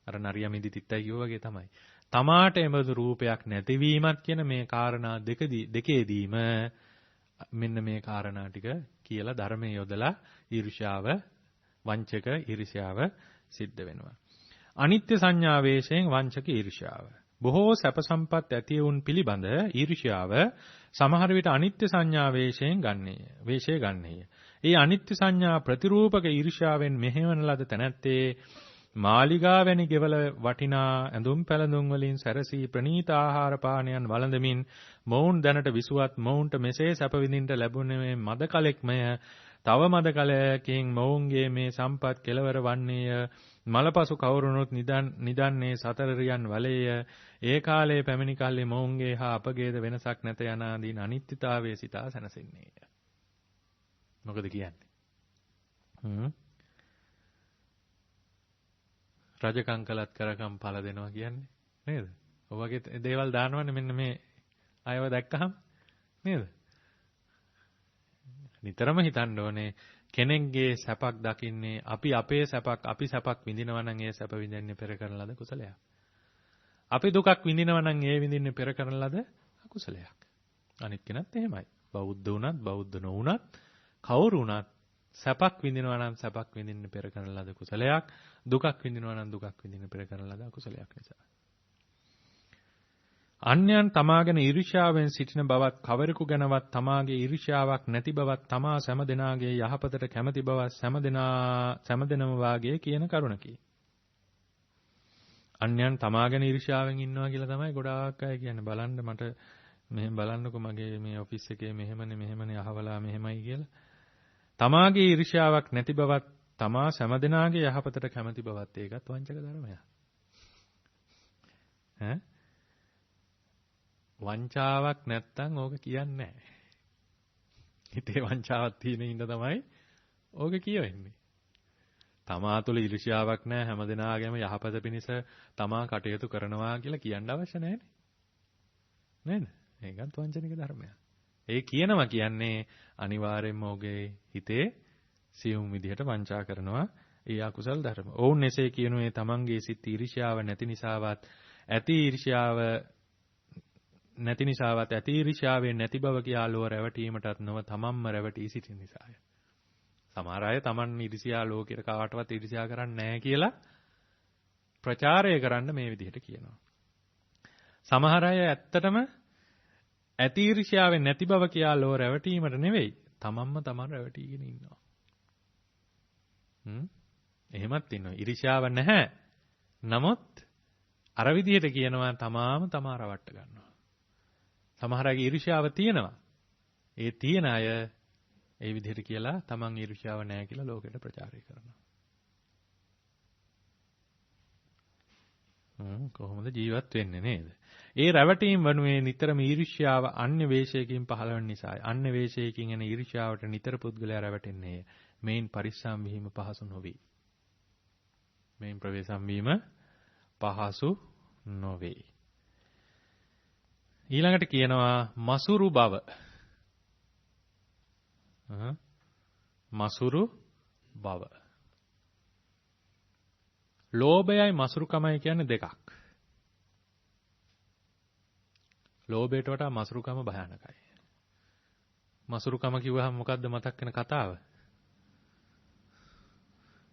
අර නරියමිදි තිත්තයි කිව්වා වගේ තමයි. තමාට එබඳු රූපයක් නැතිවීමත් කියන මේ කාරණා දෙකේදීම මෙන්න මේ කාරණා ටික කියලා ධර්මයේ යොදලා ඊර්ෂ්‍යාව, වංචක ඊර්ෂ්‍යාව සිද්ධ වෙනවා. අනිත්‍ය සංඥාවේශයෙන් වංචක ඊර්ෂ්‍යාව. බොහෝ සැප සම්පත් ඇති වුන් පිළිබඳ ඊර්ෂ්‍යාව සමහර විට අනිත්‍ය සංඥාවේශයෙන් වේශය ගන්නේය. ඒ අනිත්‍ය සංඥා ප්‍රතිරූපක ඊර්ෂ්‍යාවෙන් මෙහෙවන ලද තැනැත්තේ මාලිගා වැනි ගෙවල වටිනා ඇඳුම් පැළඳුම් වලින් සැරසී ප්‍රණීත ආහාර පානයන් වළඳමින් මොවුන් දැනට විසුවත් මොවුන්ට මෙසේ සැප විඳින්න ලැබුණේ මද කලෙක්මය. තව මද කලකින් මොවුන්ගේ මේ සම්පත් කෙලවර වන්නේය. මලපසු කවුරුනොත් නිදන්නේ සතරියන් වලේය. ඒ කාලයේ පැමිණි කල්ලි මොවුන්ගේ හා අපගේද වෙනසක් නැත යනාදීන් අනිත්‍යතාවයේ සිතා සැනසෙන්නේය. මොකද කියන්නේ? රජකම් කළත් කරකම් ඵල දෙනවා කියන්නේ නේද? ඔය වගේ දේවල් දානවනේ මෙන්න මේ අයව දැක්කහම නේද? නිතරම හිතන්න ඕනේ කෙනෙක්ගේ සැපක් දකින්නේ අපි අපේ සැපක් අපි සැපක් විඳිනවා නම් ඒ සැප විඳින්නේ පෙර කරන ලද කුසලයක්. අපි දුකක් විඳිනවා නම් ඒ විඳින්නේ පෙර කරන ලද අකුසලයක්. අනිත් කෙනත් එහෙමයි. බෞද්ධ වුණත් බෞද්ධ නොවුණත් කවුරු වුණත් සැපක් විඳිනවා නම් සැපක් විඳින්න පෙර කරන ලද කුසලයක්, දුකක් විඳිනවා නම් දුකක් විඳින්න පෙර කරන ලද අකුසලයක් නිසා. අන්‍යයන් තමාගෙන ඊර්ෂ්‍යාවෙන් සිටින බවත්, කවරෙකු ගැනවත් තමාගේ ඊර්ෂ්‍යාවක් නැති බවත්, තමා සෑම දෙනාගේ යහපතට කැමැති බවත් සෑම වාගේ කියන කරුණකි. අන්‍යයන් තමාගෙන ඊර්ෂ්‍යාවෙන් ඉන්නවා කියලා තමයි ගොඩාක් අය කියන්නේ. බලන්න මට මෙහෙම බලන්නකො මගේ මේ ඔෆිස් එකේ මෙහෙමනේ අහවලා මෙහෙමයි කියලා. තමාගේ ඊර්ෂ්‍යාවක් නැති බවත්, තමා සෑම දෙනාගේ යහපතට කැමැති බවත් ඒකත් වංචක ධර්මයක්. ඈ වංචාවක් නැත්තම් ඕක කියන්නේ නැහැ. හිතේ වංචාවක් තියෙන හින්දා තමයි ඕක කියවෙන්නේ. තමා තුළ ඊර්ෂ්‍යාවක් නැහැ, හැමදෙනාගේම යහපත පිණිස තමා කටයුතු කරනවා කියලා කියන්න අවශ්‍ය නැහැ නේද? ඒකත් වංචනික ධර්මයක්. ඒ කියනවා කියන්නේ අනිවාර්යෙන්ම ඔහුගේ හිතේ සියුම් විදිහට වංචා කරනවා. ඒ අකුසල් ධර්ම. ඔවුන් එසේ කියනුවේ තමන්ගේ සිත් ඊර්ෂ්‍යාව නැති නිසාවත් ඇති ඊර්ෂ්‍යාව නැති නිසාවත් ඇති ඊර්ෂ්‍යාවෙන් නැති බව කියාලෝ රැවටීමටත් නොව තමන්ම රැවටී සිටින නිසාය. සමහර අය තමන් ඊර්ෂ්‍යා ලෝකෙට කාටවත් ඊර්ෂ්‍යා කරන්නේ නැහැ කියලා ප්‍රචාරය කරන්න මේ විදිහට කියනවා. සමහර අය ඇත්තටම ඇති ඊර්ෂ්‍යාවෙන් නැති බව කියාලෝ රැවටීමට නෙවෙයි තමන්ම තමන් රැවටීගෙන ඉන්නවා. එහෙමත් ඉන්නවා. ඊර්ෂ්‍යාව නැහැ. නමුත් අර විදිහට කියනවා තමාම තමා රවට්ට ගන්නවා. සමහර අයගේ ඊර්ෂ්‍යාව තියෙනවා. ඒ තියෙන අය ඒ විදිහට කියලා තමන් ඊර්ෂ්‍යාව නැහැ කියලා ලෝකෙට ප්‍රචාරය කරනවා. කොහොමද ජීවත් වෙන්නේ නේද? ඒ රැවටීම් වනුවේ නිතරම ඊර්ෂ්‍යාව අන්‍ය වේශයකින් පහළවන නිසායි. අන්‍ය වේශයකින් එන ඊර්ෂ්‍යාවට නිතර පුද්ගලයා රැවටෙන්නේ. මේන් පරිස්සම් වීම පහසු නොවේ. මේන් ප්‍රවේශම් වීම පහසු නොවේ. ඊළඟට කියනවා මසුරු බව. මසුරු බව. ලෝභයයි මසුරුකමයි කියන්නේ දෙකක්. ලෝභයට වඩා මසුරුකම භයානකයි. මසුරුකම කිව්වහම මොකද්ද මතක් වෙන කතාව?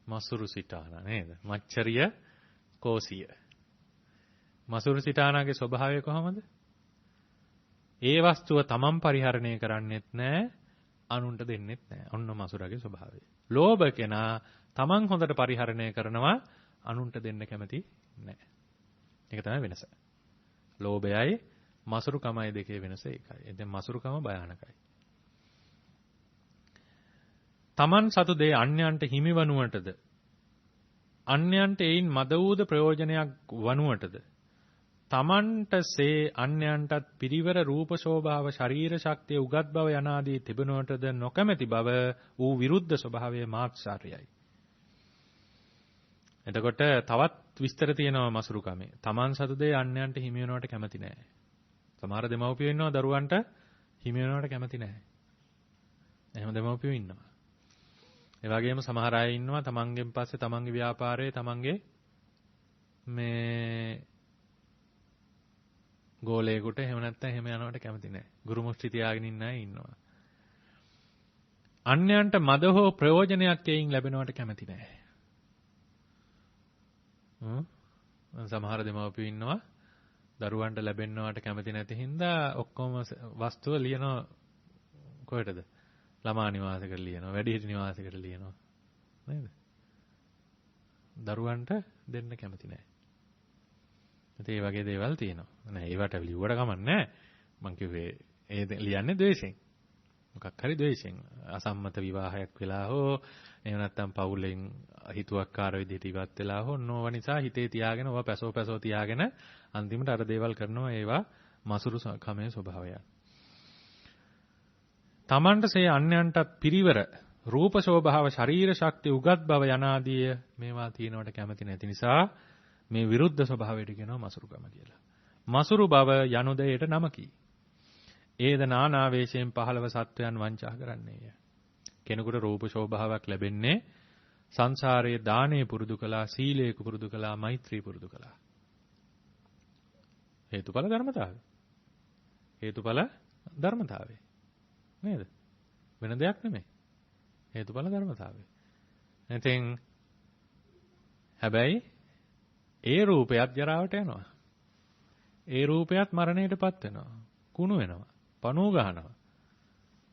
මසුරු සිටාන නේද? මච්චරිය කෝසිය. මසුරු සිටානාගේ ස්වභාවය කොහොමද? ඒ වස්තුව තමන් පරිහරණය කරන්නෙත් නැහැ, අනුන්ට දෙන්නෙත් නැහැ. ඔන්න මසුරගේ ස්වභාවය. ලෝභ කෙනා තමන් හොඳට පරිහරණය කරනවා, අනුන්ට දෙන්න කැමති නැහැ. ඒක තමයි වෙනස. ලෝභයයි මසුරුකමයි දෙකේ වෙනස ඒකයි. එතෙන් මසුරුකම භයානකයි. තමන් සතු දේ අන්‍යයන්ට හිමිවනුවටද අන්‍යයන්ට එයින් මද වූද ප්‍රයෝජනයක් වනුවටද තමන්ටසේ අන්‍යයන්ටත් පිරිවර රූප ශෝභාව ශරීර ශක්තිය උගත් බව යනාදී තිබෙනවටද නොකමැති බව ඌ විරුද්ධ ස්වභාවයේ මාත්සාරයයි. එතකොට තවත් විස්තර තියෙනවා මසුරුකමේ. තමන් සතු දේ අන්‍යයන්ට හිමි වෙනවට කැමති නැහැ. සමහර දෙමව්පියෝ ඉන්නවා දරුවන්ට හිමි වෙනවට කැමති නැහැ. එහෙම දෙමව්පියෝ ඉන්නවා. ඒ වගේම සමහර අය ඉන්නවා තමන්ගෙන් පස්සේ තමන්ගේ ව්‍යාපාරයේ තමන්ගේ මේ ගෝලයකට එහෙම නැත්නම් එහෙම යනවට කැමති නැහැ. ගුරු මුස්ටි තියාගෙන ඉන්න අය ඉන්නවා. අන්‍යයන්ට මද හෝ ප්‍රයෝජනයක් එයින් ලැබෙනවට කැමති නැහැ. සමහර දෙමව්පියෝ ඉන්නවා දරුවන්ට ලැබෙන්නවට කැමති නැති හින්දා ඔක්කොම වස්තුව ලියනවා කොහෙටද? ළමා නිවාසයකට ලියනවා, වැඩිහිටි නිවාසයකට ලියනවා. නේද? දරුවන්ට දෙන්න කැමති නැහැ. ඒ වගේ දේවල් තියෙනවා. නෑ ඒවට ලියුවට කමක් නැහැ. මං කිව්වේ ඒ ලියන්නේ ද්වේෂයෙන්. මොකක් හරි ද්වේෂයෙන්. අසම්මත විවාහයක් වෙලා හෝ එහෙම නැත්නම් පවුලෙන් හිතුවක්කාර විදිහට ඉවත් වෙලා හෝ නෝව නිසා හිතේ තියාගෙන ඔවා පැසෝ තියාගෙන අන්තිමට අර දේවල් කරනවා. ඒවා මසුරු කමේ ස්වභාවය. තමන්ටසේ අන්‍යයන්ට පිරිවර රූප ශෝභාව ශරීර ශක්තිය උගත් බව යනාදී මේවා තියෙනවට කැමති නැති නිසා මේ විරුද්ධ ස්වභාවයට කියනවා මසුරුකම කියලා. මසුරු බව යනු දෙයට නමකි. ඒද නානාවේශයෙන් පහළව සත්වයන් වංචා කරන්නේය. කෙනෙකුට රූප ශෝභාවක් ලැබෙන්නේ සංසාරයේ දානේ පුරුදු කළා, සීලයක පුරුදු කළා, මෛත්‍රී පුරුදු කළා. හේතුඵල ධර්මතාවය. හේතුඵල ධර්මතාවය. නේද? වෙන දෙයක් නෙමෙයි. හේතුඵල ධර්මතාවය. ඉතින් හැබැයි ඒ රූපයත් ජරාවට යනවා. ඒ රූපයත් මරණයටපත් වෙනවා. කුණු වෙනවා. පණුව ගන්නවා.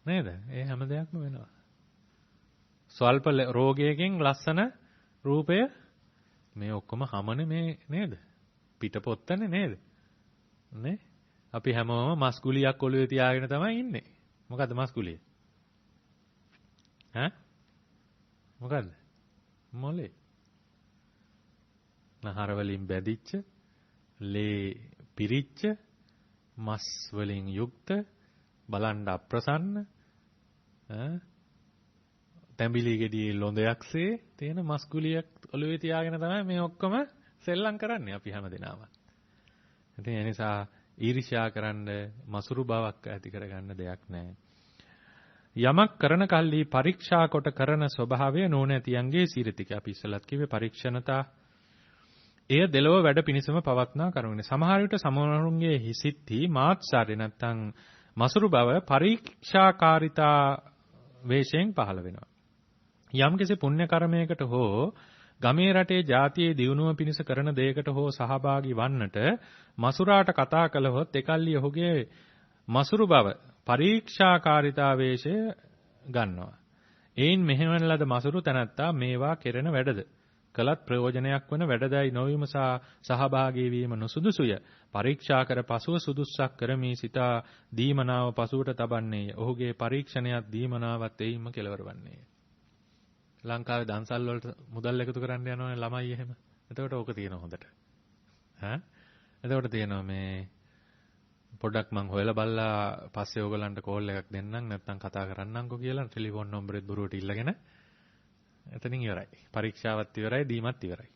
නේද? ඒ හැම දෙයක්ම වෙනවා. ස්වල්ප රෝගයකින් ලස්සන රූපය මේ ඔක්කොම හැමනේ මේ නේද? පිටපොත්තනේ නේද? නේ? අපි හැමෝම මස්කුලියක් ඔළුවේ තියාගෙන තමයි ඉන්නේ. මොකද්ද මස්කුලිය? ඈ? මොකද්ද? මොලේ. නහර වලින් බැදිච්ච, ලේ පිරිච්ච, මස් වලින් යුක්ත, බලන්න අප්‍රසන්න, තැඹිලි ගෙඩියේ ලොඳයක්සේ තියෙන මස්කුලියක් ඔළුවේ තියාගෙන තමයි මේ ඔක්කොම සෙල්ලම් කරන්නේ අපි හැමදෙනාම. ඉතින් ඒ නිසා ඊර්ෂ්‍යා කරන්න මසුරු බවක් ඇති කරගන්න දෙයක් නැහැ. යමක් කරන කල්ලි පරීක්ෂා කොට කරන ස්වභාවය නොනැතියන්ගේ සිරිතික. අපි ඉස්සලත් කිව්වේ පරීක්ෂණතා. එය දෙලොව වැඩ පිණිසම පවත්නා කරුණේ. සමහර විට සමහරුන්ගේ හිසිත්ති මාත්සාරය නැත්තම් මසුරු බව පරීක්ෂාකාරිතා වේශයෙන් පහළ වෙනවා. යම්කිසි පුණ්‍ය කර්මයකට හෝ ගමේ රටේ ජාතියේ දියුණුව පිණිස කරන දෙයකට හෝ සහභාගී වන්නට මසුරාට කතා කළහොත් එකල්ලි ඔහුගේ මසුරු බව පරීක්ෂාකාරිතාවේශය ගන්නවා. එයින් මෙහෙවන ලද මසුරු තැනැත්තා මේවා කෙරෙන වැඩද කලත් ප්‍රයෝජනයක් වන වැඩදයි නොවීම සහභාගී වීම නුසුදුසුය. පරීක්ෂා කර පසුව සුදුස්සක් කරමි සිතා දීමනාව පසුවට තබන්නේය. ඔහුගේ පරීක්ෂණයත් දීමනාවත් එයින්ම කෙලවර වන්නේය. ලංකාවේ දන්සල් වලට මුදල් එකතු කරන්න යනවනේ ළමයි එහෙම. එතකොට ඕක තියෙනවා හොඳට. ඈ? එතකොට තියෙනවා මේ පොඩ්ඩක් මං හොයලා බලලා පස්සේ ඕගලන්ට කෝල් එකක් දෙන්නම් නැත්නම් කතා කරන්නම්කෝ කියලා ටෙලිෆෝන් නම්බරෙත් බොරුවට ඉල්ලගෙන එතනින් ඉවරයි. පරීක්ෂාවත් ඉවරයි, දීමත් ඉවරයි.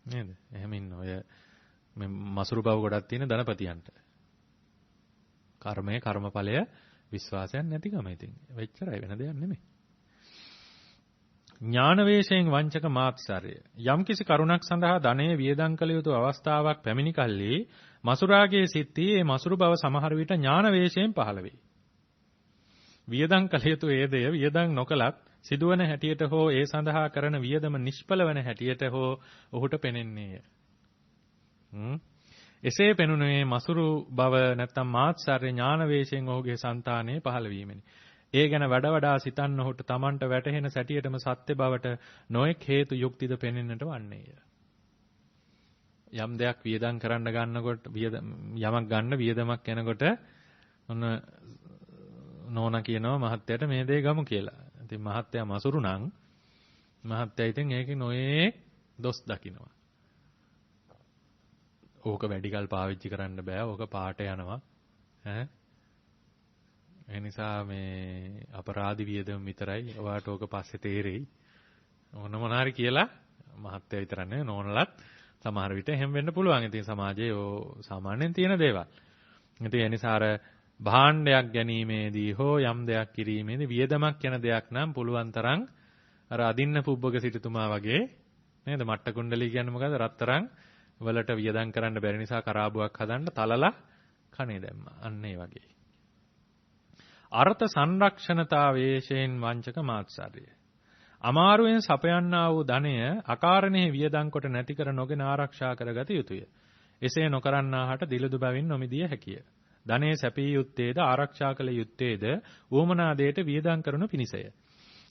නේද? එහෙම ඉන්න ඔය මේ මසුරු බව ගොඩක් තියෙන ධනපතියන්ට. කර්මය, කර්මඵලය විශ්වාසයක් නැතිකම ඉතින්. වෙච්චරයි වෙන දෙයක් නෙමෙයි. ඥාන වේශයෙන් වංචක මාත්සාරය. යම්කිසි කරුණක් සඳහා ධනය වියදම් කළ යුතු අවස්ථාවක් පැමිණි කල්ලි මසුරාගේ සිත්ී මේ මසුරු බව සමහර විට ඥාන වේශයෙන් පහළ වේ. වියදම් කළ යුතු ඒ දෙය වියදම් නොකලත් සිදුවන හැටියට හෝ ඒ සඳහා කරන වියදම නිෂ්ඵල වන හැටියට හෝ ඔහුට පෙනෙන්නේය. එසේ පෙනුනේ මසුරු බව නැත්නම් මාත්සාරය ඥාන වේශයෙන් ඔහුගේ సంతානයේ පහළ වීමෙනි. ඒ ගැන වඩා සිතන්න ඔහුට Tamanට වැටහෙන සැටියටම සත්‍ය බවට නොඑක් හේතු යුක්තිද පෙනෙන්නට වන්නේය. යම් දෙයක් වියදම් කරන්න ගන්නකොට යමක් ගන්න වියදමක් යනකොට ඔන්න නෝනා කියනවා මහත්තයාට මේ දේ ගමු කියලා. ඉතින් මහත්තයා මසුරු නම් මහත්තයා ඉතින් ඒකේ නොයේ දොස් දකින්නවා. ඕක වැඩිකල් පාවිච්චි කරන්න බෑ. ඕක පාට යනවා. ඈ ඒ නිසා මේ අපරාධි වියදම විතරයි. ඔයාට ඕක පස්සේ තේරෙයි. ඕන මොනාරි කියලා මහත්ය විතර නෙවෙයි නෝනලත් සමහර විට එහෙම වෙන්න පුළුවන්. ඉතින් සමාජයේ සාමාන්‍යයෙන් තියෙන දේවල්. ඉතින් ඒ නිසා අර භාණ්ඩයක් ගැනීමේදී හෝ යම් දෙයක් කිරීමේදී වියදමක් යන දෙයක් නම් පුළුවන් තරම් අර අදින්න පුබ්බක සිටුතුමා වගේ නේද? මට්ට කුණ්ඩලී කියන්නේ මොකද්ද? රත්තරන් වලට වියදම් කරන්න බැරි නිසා කරාබුවක් හදන්න තලලා කනේ දැම්මා. අන්න ඒ වගේ. අර්ථ සංරක්ෂණතාවේශයෙන් වංචක මාත්සාරය. අමාරුවෙන් සපයන්නා වූ ධනය අකාරණේ වියදම් කොට නැති කර නොගෙන ආරක්ෂා කරගත යුතුය. එසේ නොකරන්නාහට දිලදු බැවින් නොමිදිය හැකිය. ධනය සැපී යුත්තේද ආරක්ෂා කළ යුත්තේද ඌමනා දෙයට වියදම් කරනු පිණිසය.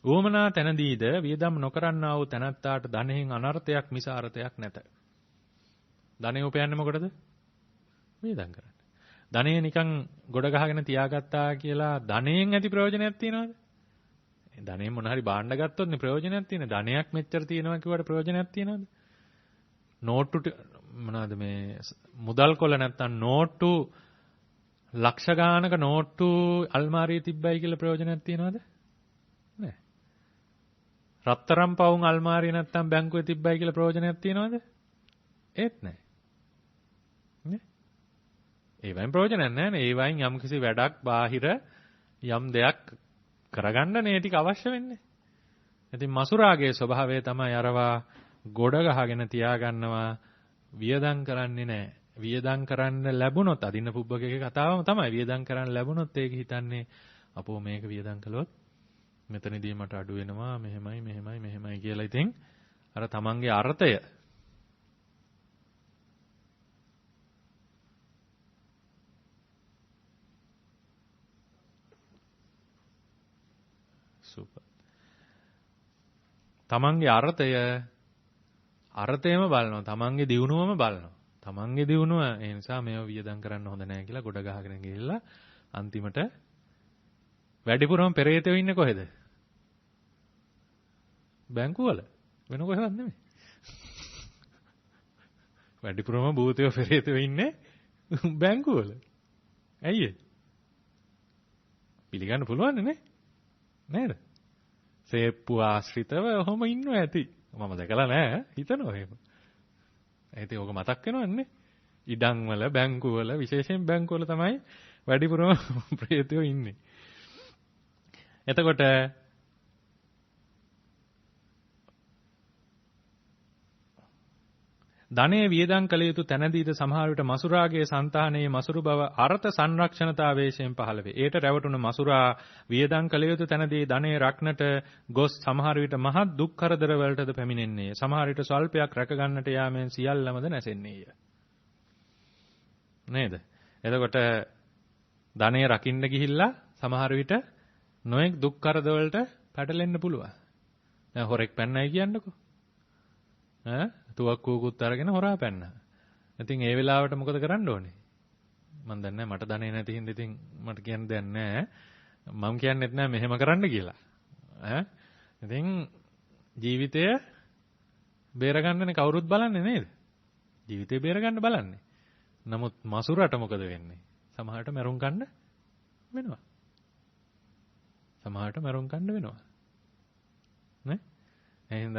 ඌමනා තැනදීද වියදම් නොකරන්නා වූ තැනැත්තාට ධනෙන් අනර්ථයක් මිස අර්ථයක් නැත. ධනෙ උපයන්නේ මොකටද? වියදම් කරන්න. ධනෙ නිකන් ගොඩ ගහගෙන තියාගත්තා කියලා ධනෙන් ඇති ප්‍රයෝජනයක් තියනවද? ධනෙන් මොන හරි භාණ්ඩ ගත්තොත් නේ ප්‍රයෝජනයක් තියෙන. ධනයක් මෙච්චර තියෙනවා කිව්වට ප්‍රයෝජනයක් තියනවද? නෝට්ටු මොනවාද මේ මුදල් කොළ නැත්තම් නෝට්ටු ලක්ෂ ගානක නෝට්ටු අල්මාරියේ තිබ්බයි කියලා ප්‍රයෝජනයක් තියනවද? නෑ. රත්තරන් පවුන් අල්මාරියේ නැත්තම් බැංකුවේ තිබ්බයි කියලා ප්‍රයෝජනයක් තියනවද? ඒත් නෑ. නේ? ඒ වයින් ප්‍රයෝජනයක් නෑනේ. ඒ වයින් යම්කිසි වැඩක් බාහිර යම් දෙයක් කරගන්න නේ ටික අවශ්‍ය වෙන්නේ. ඉතින් මසුරාගේ ස්වභාවය තමයි අරවා ගොඩ ගහගෙන තියාගන්නවා වියදම් කරන්නේ නැහැ. වියදම් කරන්න ලැබුණොත් අදින්න පුබ්බකගේ කතාවම තමයි. වියදම් කරන්න ලැබුණොත් ඒක හිතන්නේ අපෝ මේක වියදම් කළොත් මෙතනදී මට අඩු වෙනවා මෙහෙමයි කියලා. ඉතින් අර තමන්ගේ අර්ථය සුපර්. තමන්ගේ අර්ථයම බලනවා. තමන්ගේ දියුණුවම බලනවා. තමන්ගේ දියුණුව ඒ නිසා මේව වියදම් කරන්න හොඳ නැහැ කියලා ගොඩ ගහගෙන ගිහිල්ලා අන්තිමට වැඩිපුරම පෙරේතයෝ ඉන්නේ කොහෙද? බැංකුවල. වෙන කොහෙවත් නෙමෙයි. වැඩිපුරම භූතයෝ පෙරේතයෝ ඉන්නේ බැංකුවල. ඇයි ඒ? පිළිගන්න පුළුවන් නේ? නේද? සේප්පු ආශ්‍රිතව ඔහොම ඉන්නව ඇති. මම දැකලා නෑ හිතනවා එහෙම. ඒත් ඕක මතක් වෙනවන්නේ. ඉඩම් වල බැංකු වල විශේෂයෙන් බැංකු වල තමයි වැඩිපුරම ප්‍රේතයෝ ඉන්නේ. එතකොට ධනයේ වියදම් කළ යුතු තැනදීද සමහර විට මසුරාගේ సంతානයේ මසුරු බව අර්ථ සංරක්ෂණතාවේශයෙන් පහළ වේ. ඒට රැවටුණු මසුරා වියදම් කළ යුතු තැනදී ධනය රැක්නට ගොස් සමහර විට මහත් දුක් කරදර වලටද පැමිණෙන්නේය. සමහර විට ස්වල්පයක් රැක ගන්නට යාමෙන් සියල්ලමද නැසෙන්නේය. නේද? එතකොට ධනය රකින්න ගිහිල්ලා සමහර විට නොඑක් දුක් කරදර වලට පැටලෙන්න පුළුවන්. දැන් හොරෙක් පැන්නයි කියන්නකෝ. තුවක්කුවකුත් අරගෙන හොරා පැන්නා. ඉතින් ඒ වෙලාවට මොකද කරන්න ඕනේ? මම දන්නේ මට ධනෙ නැති හින්දා ඉතින් මට කියන්න දෙයක් නැහැ. මම කියන්නෙත් නැහැ මෙහෙම කරන්න කියලා. ඉතින් ජීවිතය බේරගන්නනේ කවුරුත් බලන්නේ නේද? ජීවිතය බේරගන්න බලන්නේ. නමුත් මසුරට මොකද වෙන්නේ? සමහරට මරුන් කන්න වෙනවා. සමහරට මරුන් කන්න වෙනවා. නේ? එහෙනම්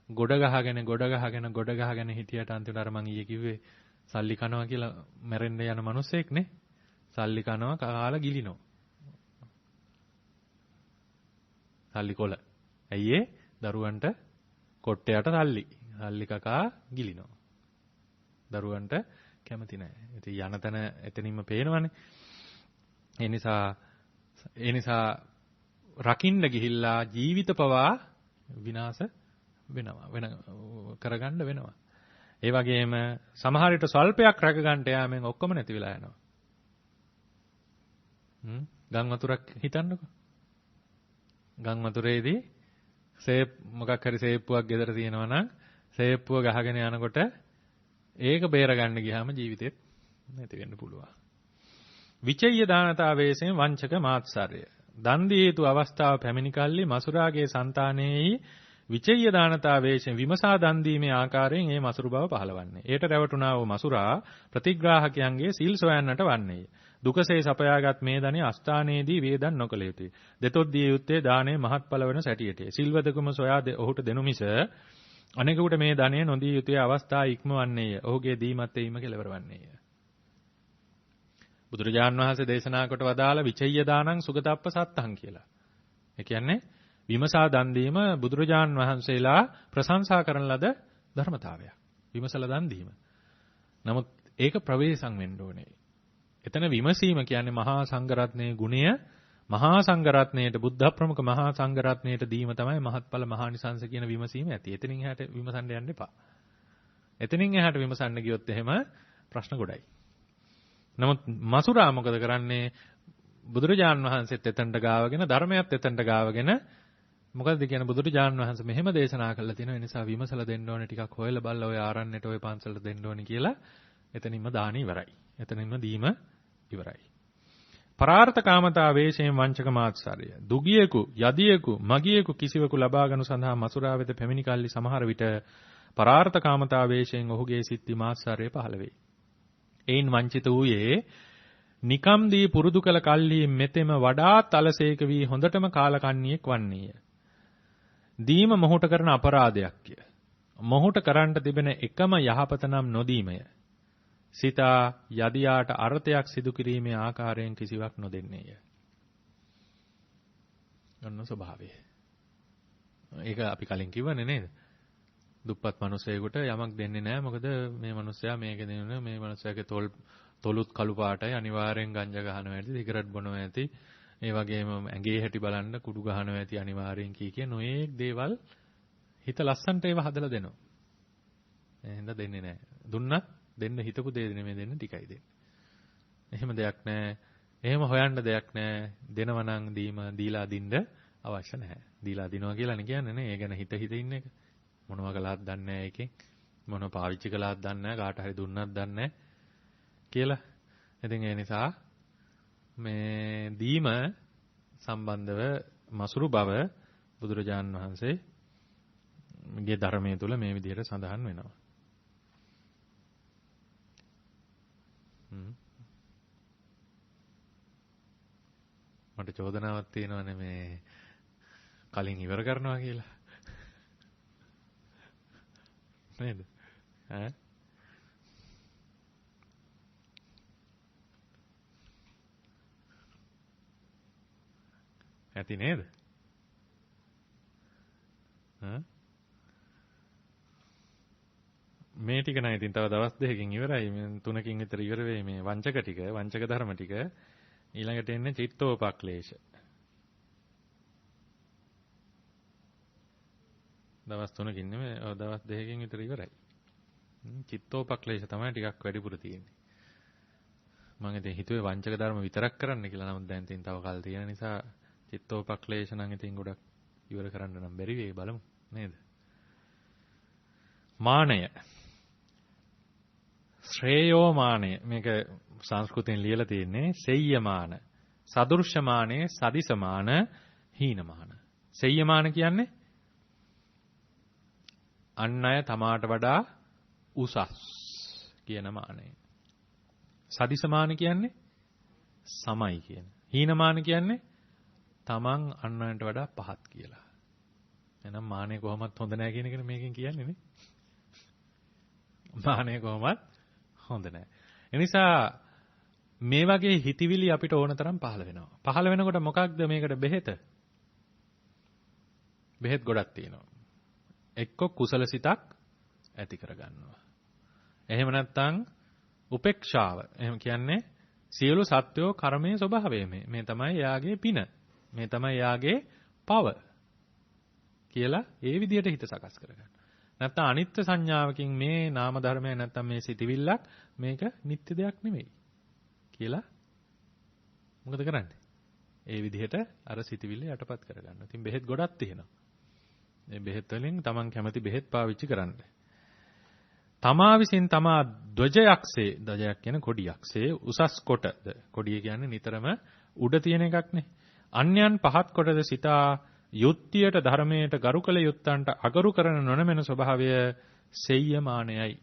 ගොඩ ගහගෙන හිටියට අන්තිමට අර මං ඊයේ කිව්වේ සල්ලි කනවා කියලා මැරෙන්න යන මිනිස්සෙක් නේ. සල්ලි කනවා කාලා ගිලිනවා. සල්ලි කොළ. ඇයි ඒ? දරුවන්ට කොට්ටයට සල්ලි කකා ගිලිනවා. දරුවන්ට කැමති නැහැ. ඉතින් යන තැන එතනින්ම පේනවනේ. ඒ නිසා රකින්න ගිහිල්ලා ජීවිත පවා විනාශ කරගන්න වෙනවා. ඒ වගේම සමහර විට ස්වල්පයක් රැක ගන්නට යාමෙන් ඔක්කොම නැති වෙලා යනවා. ගම් වතුරක් හිතන්නකෝ. ගම් වතුරේදී මොකක් හරි සේප්පුවක් ගෙදර තියෙනවා නම් සේප්පුව ගහගෙන යනකොට ඒක බේර ගන්න ගියාම ජීවිතේත් නැති වෙන්න පුළුවන්. විචය්‍ය දානතාවේසෙන් වංචක මාත්සර්ය. දන් දිය යුතු අවස්ථාව පැමිණි කල්ලි මසුරාගේ సంతානෙහි විචේය දානතා වේශයෙන් විමසා දන් දීමේ ආකාරයෙන් මේ මසුරු බව පහළවන්නේ. ඒට රැවටුණා වූ මසුරා ප්‍රතිග්‍රාහකයන්ගේ සීල් සොයන්නට වන්නේය. දුකසේ සපයාගත් මේ ධනෙ අස්ථානයේදී වේදන් නොකළ යුතුය. දෙතොත් දිය යුත්තේ දානයේ මහත්ඵල වන සැටියටය. සිල්වදකම සොයා ඔහුට දෙනු මිස අනෙකුට මේ ධනෙ නොදී යුතුය අවස්ථා ඉක්මවන්නේය. ඔහුගේ දීමත් එීම කෙලවර වන්නේය. බුදුරජාණන් වහන්සේ දේශනා කොට වදාළ විචේය දානං සුගතප්ප සත්තං කියලා. ඒ කියන්නේ විමසා දන් දීම බුදුරජාණන් වහන්සේලා ප්‍රශංසා කරන ලද ධර්මතාවයක්. විමසලා දන් දීම. නමුත් ඒක ප්‍රවේශම් වෙන්න ඕනේ. එතන විමසීම කියන්නේ මහා සංඝරත්නයේ ගුණය මහා සංඝරත්නයට බුද්ධ ප්‍රමුඛ මහා සංඝරත්නයට දීම තමයි මහත්ඵල මහානිසංස කියන විමසීම ඇති. එතනින් එහාට විමසන්න යන්න එපා. එතනින් එහාට විමසන්න ගියොත් එහෙම ප්‍රශ්න ගොඩයි. නමුත් මසුරා මොකද කරන්නේ? බුදුරජාණන් වහන්සේත් එතනට ගාවගෙන ධර්මයත් එතනට ගාවගෙන මොකද කියන්නේ බුදුරජාණන් වහන්සේ මෙහෙම දේශනා කළා තියෙනවා. ඒ නිසා විමසලා දෙන්න ඕනේ ටිකක් හොයලා බලලා ඔය ආරණ්‍යට ඔය පන්සලට දෙන්න ඕනේ කියලා එතනින්ම දාන ඉවරයි. එතනින්ම දීම ඉවරයි. පරාර්ථ කාමතා වේශයෙන් වංචක මාත්සාරය. දුගියෙකු, යදියෙකු, මගියෙකු කිසිවෙකු ලබා ගනු සඳහා මසුරා වෙත පැමිණි කල්ලි සමහර විට පරාර්ථ කාමතා වේශයෙන් ඔහුගේ සිත්ති මාත්සාරය පහළ වේ. එයින් වංචිත වූයේ නිකම් දී පුරුදු කළ කල්හි මෙතෙම වඩාත් අලසේක වී හොඳටම කාලකන්ණියෙක් වන්නේය. දීම මොහුට කරන අපරාධයක්ය. මොහුට කරන්නට තිබෙන එකම යහපත නම් නොදීමය. සිතා යදියාට අර්ථයක් සිදු කිරීමේ ආකාරයෙන් කිසිවක් නොදෙන්නේය. ඔන්න ස්වභාවය. ඒක අපි කලින් කිව්වනේ නේද? දුප්පත් මිනිසෙකුට යමක් දෙන්නේ නැහැ. මොකද මේ මිනිස්සයා මේක දෙන්නේ මේ මිනිස්සයාගේ තොලුත් කළු පාටයි අනිවාර්යෙන් ගංජා ගහනවා ඇති, සිගරට් බොනවා ඇති. ඒ වගේම ඇඟේ හැටි බලන්න කුඩු ගහනවා ඇති අනිවාර්යෙන් කී නොයේක් දේවල් හිත ලස්සන්ට ඒව හදලා දෙනවා. එහෙනම් දෙන්නේ නැහැ. දුන්නත් දෙන්න හිතපු දේ නෙමෙයි දෙන්න ටිකයි දෙන්නේ. එහෙම දෙයක් නැහැ. එහෙම හොයන්න දෙයක් නැහැ. දෙනවා නම් දීලා දින්න අවශ්‍ය නැහැ. දීලා දිනවා කියලා නේ කියන්නේ නේ. ඒ ගැන හිත ඉන්න එක. මොනවා කළාත් දන්නේ නැහැ ඒකෙන්. මොනව පාවිච්චි කළාත් දන්නේ නැහැ. කාට හරි දුන්නත් දන්නේ නැහැ කියලා. ඉතින් ඒ නිසා මේ දීම සම්බන්ධව මසුරු බව බුදුරජාණන් වහන්සේගේ ධර්මයේ තුල මේ විදිහට සඳහන් වෙනවා. මට චෝදනාවක් තියෙනවානේ මේ කලින් ඉවර කරනවා කියලා. නේද? ඈ ඇති නේද? මේ ටික නෑ ඉතින් තව දවස් දෙකකින් ඉවරයි. මේ 3කින් විතර ඉවර වෙයි මේ වංචක ටික, වංචක ධර්ම ටික. ඊළඟට එන්නේ චිත්තෝපක්ලේශ. දවස් 3කින් නෙමෙයි, දවස් 2කින් විතර ඉවරයි. චිත්තෝපක්ලේශ තමයි ටිකක් වැඩිපුර තියෙන්නේ. මම ඉතින් හිතුවේ වංචක ධර්ම විතරක් කරන්න කියලා. නමුත් දැන් ඉතින් තව කල් තියෙන නිසා චිත්තෝපක්ලේශ නම් ඉතින් ගොඩක් ඉවර කරන්න නම් බැරි වෙයි බලමු නේද? මානය. ශ්‍රේයෝ මානය. මේක සංස්කෘතෙන් ලියලා තියෙන්නේ සෙය්‍යමාන. සදෘශ්‍යමානේ, සදිසමාන, හීනමාන. සෙය්‍යමාන කියන්නේ අන් අය තමාට වඩා උසස් කියන මානය. සදිසමාන කියන්නේ සමයි කියන. හීනමාන කියන්නේ තමන් අන් අයන්ට වඩා පහත් කියලා. එහෙනම් මානෙ කොහොමත් හොඳ නැහැ කියන එක මේකෙන් කියන්නේ නේ. මානෙ කොහොමත් හොඳ නැහැ. ඒ නිසා මේ වගේ හිතිවිලි අපිට ඕන තරම් පහළ වෙනවා. පහළ වෙනකොට මොකක්ද මේකට බෙහෙත? බෙහෙත් ගොඩක් තියෙනවා. එක්ක කුසල සිතක් ඇති කරගන්නවා. එහෙම නැත්නම් උපේක්ෂාව. එහෙම කියන්නේ සියලු සත්වෝ කර්මයේ ස්වභාවය මේ තමයි යාගේ පින. මේ තමයි යාගේ පව කියලා ඒ විදිහට හිත සකස් කරගන්න. නැත්නම් අනිත්‍ය සංඥාවකින් මේ නාම ධර්මය නැත්නම් මේ සිටිවිල්ලක් මේක නිත්‍ය දෙයක් නෙමෙයි කියලා මොකද කරන්නේ? ඒ විදිහට අර සිටිවිල්ල යටපත් කරගන්න. ඉතින් බෙහෙත් ගොඩක් තියෙනවා. මේ බෙහෙත් වලින් Taman කැමති බෙහෙත් පාවිච්චි කරන්න. තමා විසින් තමා ධ්වජයක්සේ, ධ්වජයක් කියන්නේ කොඩියක්සේ උසස් කොටද. කොඩිය කියන්නේ නිතරම උඩ තියෙන එකක් නේ. අන්‍යයන් පහත් කොටද සිතා යුක්තියට ධර්මයට ගරු කළ යුත්තන්ට අගරු කරන නොනමන ස්වභාවය සෙය්‍යමානයයි.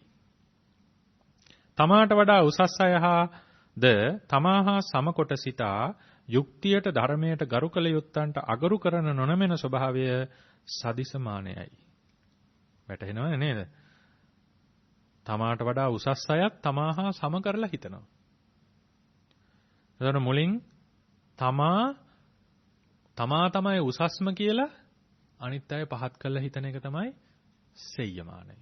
තමාට වඩා උසස් අය හාද තමාහා සමකොට සිතා යුක්තියට ධර්මයට ගරු කළ යුත්තන්ට අගරු කරන නොනමන ස්වභාවය සදිසමානයයි. වැටහෙනවද නේද? තමාට වඩා උසස් අයත් තමාහා සම කරලා හිතනවා. එතකොට මුලින් තමා තමයි උසස්ම කියලා අනිත් අය පහත් කරලා හිතන එක තමයි සෙය්‍යමානය.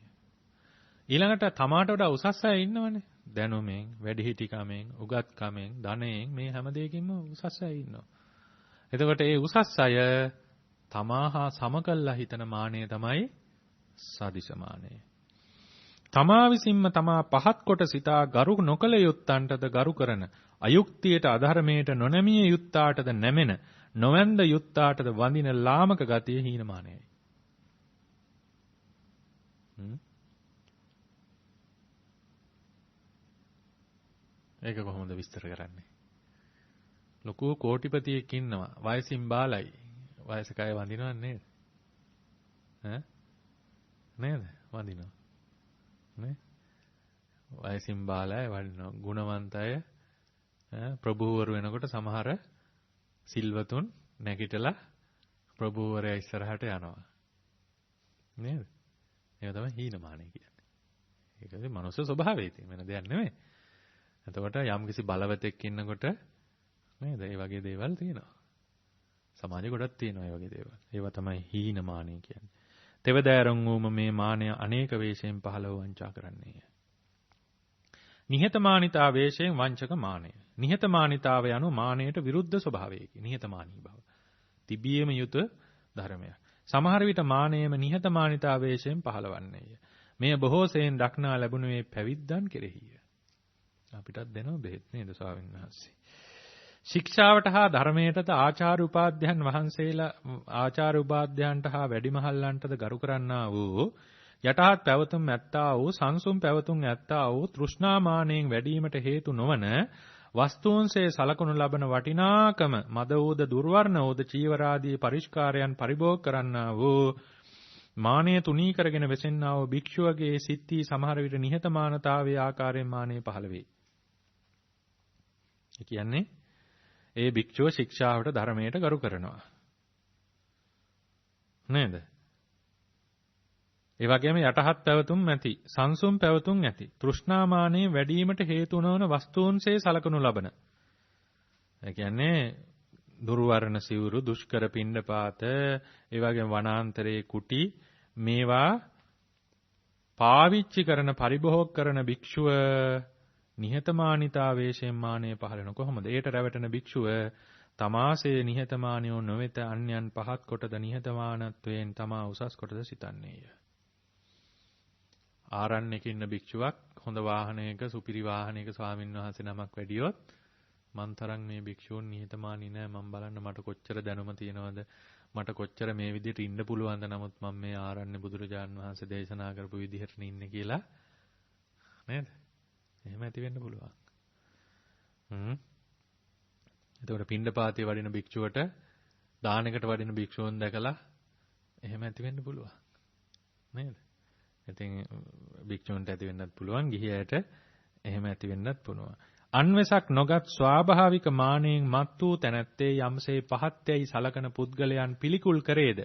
ඊළඟට තමාට වඩා උසස් අය ඉන්නවනේ. දැනුමෙන්, වැඩිහිටිකමෙන්, උගත්කමෙන්, ධනයෙන් මේ හැම දෙයකින්ම උසස් අය ඉන්නවා. එතකොට ඒ උසස් අය තමාහා සම කරලා හිතන මානය තමයි සදිසමානය. තමා විසින්ම තමා පහත් කොට සිතා ගරු නොකළ යුත්තන්ටද ගරු කරන, අයුක්තියට අධර්මයට නොනැමිය යුත්තාටද නැමෙන, නොවැන්ද යුත්තාටද වඳින ලාමක ගතිය හීනමානයයි. ඒක කොහොමද විස්තර කරන්නේ? ලොකු කෝටිපතියෙක් ඉන්නවා, වයසින් බාලයි. වයසක අය වඳිනවද නේද? නේද? වඳිනවා. නේ? වයසින් බාලයි වඳිනවා. ගුණවන්ත අය ප්‍රභූවරු වෙනකොට සමහර සිල්වතුන් නැගිටලා ප්‍රභූවරයා ඉස්සරහට යනවා. නේද? ඒක තමයි හීනමානය කියන්නේ. ඒකේ මනුස්ස ස්වභාවය තියෙන වෙන දෙයක් නෙමෙයි. එතකොට යම්කිසි බලවතෙක් ඉන්නකොට නේද? ඒ වගේ දේවල් තියෙනවා. සමාජෙ ගොඩක් තියෙනවා ඒ වගේ දේවල්. ඒවා තමයි හීනමානය කියන්නේ. තෙවදෑරුම් වූම මේ මානය අනේක වේශයෙන් පහළව වංචා කරන්නේය. නිහතමානීතා වේශයෙන් වංචක මානය. නිහතමානීතාව යනු මානයට විරුද්ධ ස්වභාවයකි. නිහතමානී බව. තිබියම යුතු ධර්මයක්. සමහර විට මානයම නිහතමානීතා වේශයෙන් පහළවන්නේය. මෙය බොහෝ සෙයින් දක්නා ලැබුණේ පැවිද්දන් කෙරෙහිය. අපිටත් දෙනවා බෙහෙත් නේද ස්වාමීන් වහන්සේ. ශික්ෂාවට හා ධර්මයටද ආචාර්ය උපාධ්‍යයන් වහන්සේලා ආචාර්ය උපාධ්‍යයන්ට හා වැඩිමහල්ලන්ටද ගරු කරන්නා වූ යටහත් පැවතුම් ඇත්තා වූ සංසුම් පැවතුම් ඇත්තා වූ තෘෂ්ණාමානයෙන් වැඩිවීමට හේතු නොවන වස්තුන්සේ සලකනු ලබන වටිනාකම මද වූද දුර්වර්ණ වූද චීවරාදී පරිස්කාරයන් පරිභෝග කරන්නා වූ මානය තුනී කරගෙන වෙසෙන්නා වූ භික්ෂුවගේ සිත්හි සමහර විට නිහතමානතාවයේ ආකාරයෙන් මානය පහළ වේ. ඒ කියන්නේ ඒ භික්ෂුව ශික්ෂාවට ධර්මයට ගරු කරනවා. නේද? ඒ වගේම යටහත් පැවතුම් ඇති, සංසුම් පැවතුම් ඇති, තෘෂ්ණාමානයේ වැඩිවීමට හේතු නොවන වස්තුන්සේ සලකනු ලබන. ඒ කියන්නේ දුර්වර්ණ සිවුරු, දුෂ්කර පිණ්ඩපාත, ඒ වගේම වනාන්තරයේ කුටි මේවා පාවිච්චි කරන පරිභෝග කරන භික්ෂුව නිහතමානීතා වේශයෙන් මානය පහළ වෙන කොහොමද? ඒට රැවටෙන භික්ෂුව තමාසේ නිහතමානියෝ නොවෙත අන්‍යයන් පහත් කොටද නිහතමානත්වයෙන් තමා උසස් කොටද සිතන්නේය. ආරණ්‍යක ඉන්න භික්ෂුවක් හොඳ වාහනයක සුපිරි වාහනයක ස්වාමින් වහන්සේ නමක් වැඩියොත් මන් තරම් මේ භික්ෂූන් නිහතමානී නෑ. මම බලන්න මට කොච්චර දැනුම තියෙනවද, මට කොච්චර මේ විදිහට ඉන්න පුළුවන්ද, නමුත් මම මේ ආරණ්‍ය බුදුරජාන් වහන්සේ දේශනා කරපු විදිහට ඉන්නේ කියලා නේද? එහෙම ඇති වෙන්න පුළුවන්. එතකොට පිණ්ඩපාතේ වඩින භික්ෂුවට දානකට වඩින භික්ෂුවන් දැකලා එහෙම ඇති වෙන්න පුළුවන්. නේද? ඉතින් භික්ෂුන්ට ඇති වෙන්නත් පුළුවන්, ගිහියට එහෙම ඇති වෙන්නත් පුළුවන්. අන්වසක් නොගත් ස්වාභාවික මානෙන් මත් වූ තැනැත්තේ යම්සේ පහත්යයි සලකන පුද්ගලයන් පිළිකුල් කරේද,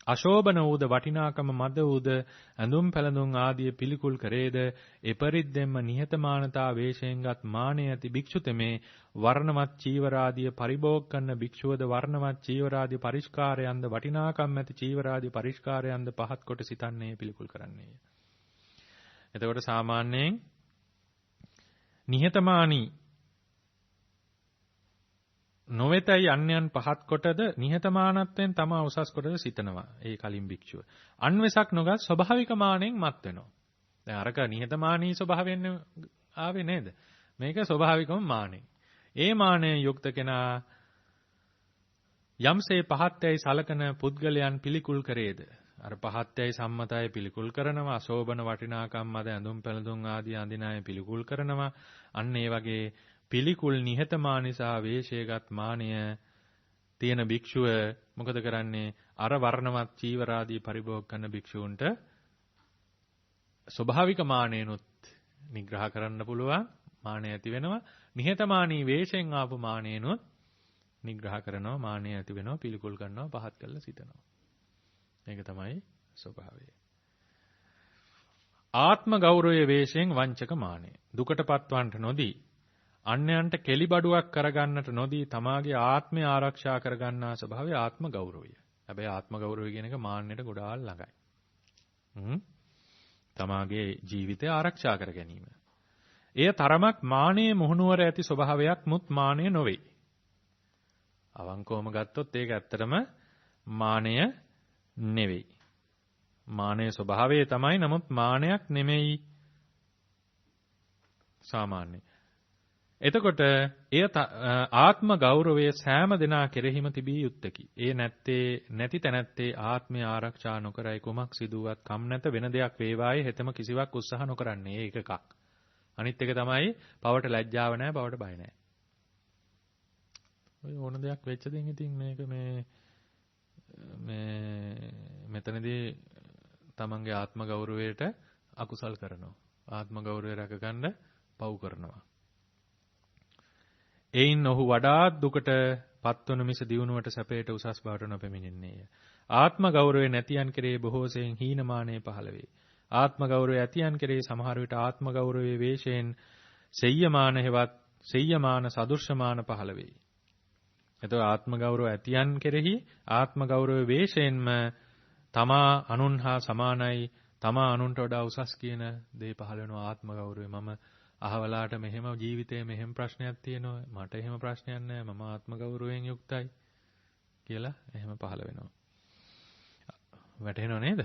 අශෝභන වූද වටිනාකම මද වූද ඇඳුම් පැළඳුම් ආදී පිළිකුල් කරේද, එපරිද්දෙන්ම නිහතමානතා වේශයෙන්ගත් මානෙ ඇති භික්ෂුතෙමේ වර්ණවත් චීවරාදී පරිභෝග කරන භික්ෂුවද වර්ණවත් චීවරාදී පරිස්කාරයන්ද වටිනාකම් ඇති චීවරාදී පරිස්කාරයන්ද පහත් කොට සිතන්නේ පිළිකුල් කරන්නේය. එතකොට සාමාන්‍යයෙන් නිහතමානී නොවෙතයි අන්‍යයන් පහත් කොටද නිහතමානත්වයෙන් තමා උසස් කොටද සිතනවා. ඒ කලින් භික්ෂුව. අන්වසක් නොගත් ස්වභාවික මානෙන් මත් වෙනවා. දැන් අරක නිහතමානී ස්වභාවයෙන් ආවේ නේද? මේක ස්වභාවිකම මානෙ. ඒ මානෙන් යුක්ත කෙනා යම්සේ පහත්යයි සලකන පුද්ගලයන් පිළිකුල් කරේද, අර පහත්යයි සම්මතය පිළිකුල් කරනවා, අශෝභන වටිනාකම් මත ඇඳුම් පැළඳුම් ආදී අඳින අය පිළිකුල් කරනවා. අන්න ඒ වගේ පිළිකුල් නිහතමානීසා වේශයගත් මානය තියෙන භික්ෂුව මොකද කරන්නේ? අර වර්ණවත් චීවරාදී පරිභෝග කරන භික්ෂූන්ට ස්වභාවික මානෙනුත් නිග්‍රහ කරන්න පුළුවන්. මානෙ ඇති වෙනවා. නිහතමානී වේශයෙන් ආපු මානෙනුත් නිග්‍රහ කරනවා. මානෙ ඇති වෙනවා, පිළිකුල් කරනවා, පහත් කරලා සිටනවා. මේක තමයි ස්වභාවය. ආත්ම ගෞරවයේ වේශයෙන් වංචක මානෙ. දුකටපත් වන්නට නොදී, අන්‍යයන්ට කෙලිබඩුවක් කරගන්නට නොදී තමාගේ ආත්මය ආරක්ෂා කරගන්නා ස්වභාවය ආත්ම ගෞරවය. හැබැයි ආත්ම ගෞරවය කියන එක මාන්නයට ගොඩාක් ළඟයි. තමාගේ ජීවිතය ආරක්ෂා කර ගැනීම. එය තරමක් මානයේ මුහුණුවර ඇති ස්වභාවයක් මුත් මානය නොවේ. අවංකවම ගත්තොත් ඒක ඇත්තටම මානය නෙවෙයි. මානයේ ස්වභාවය තමයි, නමුත් මානයක් නෙමෙයි සාමාන්‍ය. එතකොට එය ආත්ම ගෞරවයේ සෑම දෙනා කෙරෙහිම තිබිය යුත්තකි. ඒ නැති තැනැත්තේ ආත්මය ආරක්ෂා නොකරයි කුමක් සිදුවත් කම් නැත වෙන දෙයක් වේවායේ හෙතම කිසිවක් උත්සාහ නොකරන්නේ. ඒක එකක්. අනිත් එක තමයි පවට ලැජ්ජාව නැහැ, පවට බය නැහැ. ඔය ඕන දෙයක් වෙච්ච දෙයින් ඉතින් මේක මෙතනදී තමන්ගේ ආත්ම ගෞරවයට අකුසල් කරනවා. ආත්ම ගෞරවය රැකගන්න පව් කරනවා. එයින් ඔහු වඩාත් දුකට පත්වන මිස දියුණුවට සැපයට උසස් බවට නොපැමිණෙන්නේය. ආත්ම ගෞරවය නැතියන් කෙරේ බොහෝසෙයින් හීනමානය පහළ වේ. ආත්ම ගෞරවය ඇතියන් කෙරේ සමහර විට ආත්ම ගෞරවයේ වේශයෙන් සෙය්‍යමාන හෙවත් සෙය්‍යමාන සදුර්ශමාන පහළ වේ. එතකොට ආත්ම ගෞරව ඇතියන් කෙරෙහි ආත්ම ගෞරවයේ වේශයෙන්ම තමා අනුන් හා සමානයි, තමා අනුන්ට වඩා උසස් කියන දේ පහළ වෙනවා. ආත්ම ගෞරවය මම අහවලාට මෙහෙම ජීවිතේ මෙහෙම ප්‍රශ්නයක් තියෙනවා, මට එහෙම ප්‍රශ්නයක් නැහැ, මම ආත්ම ගෞරවයෙන් යුක්තයි කියලා එහෙම පහළ වෙනවා. වැටහෙනව නේද?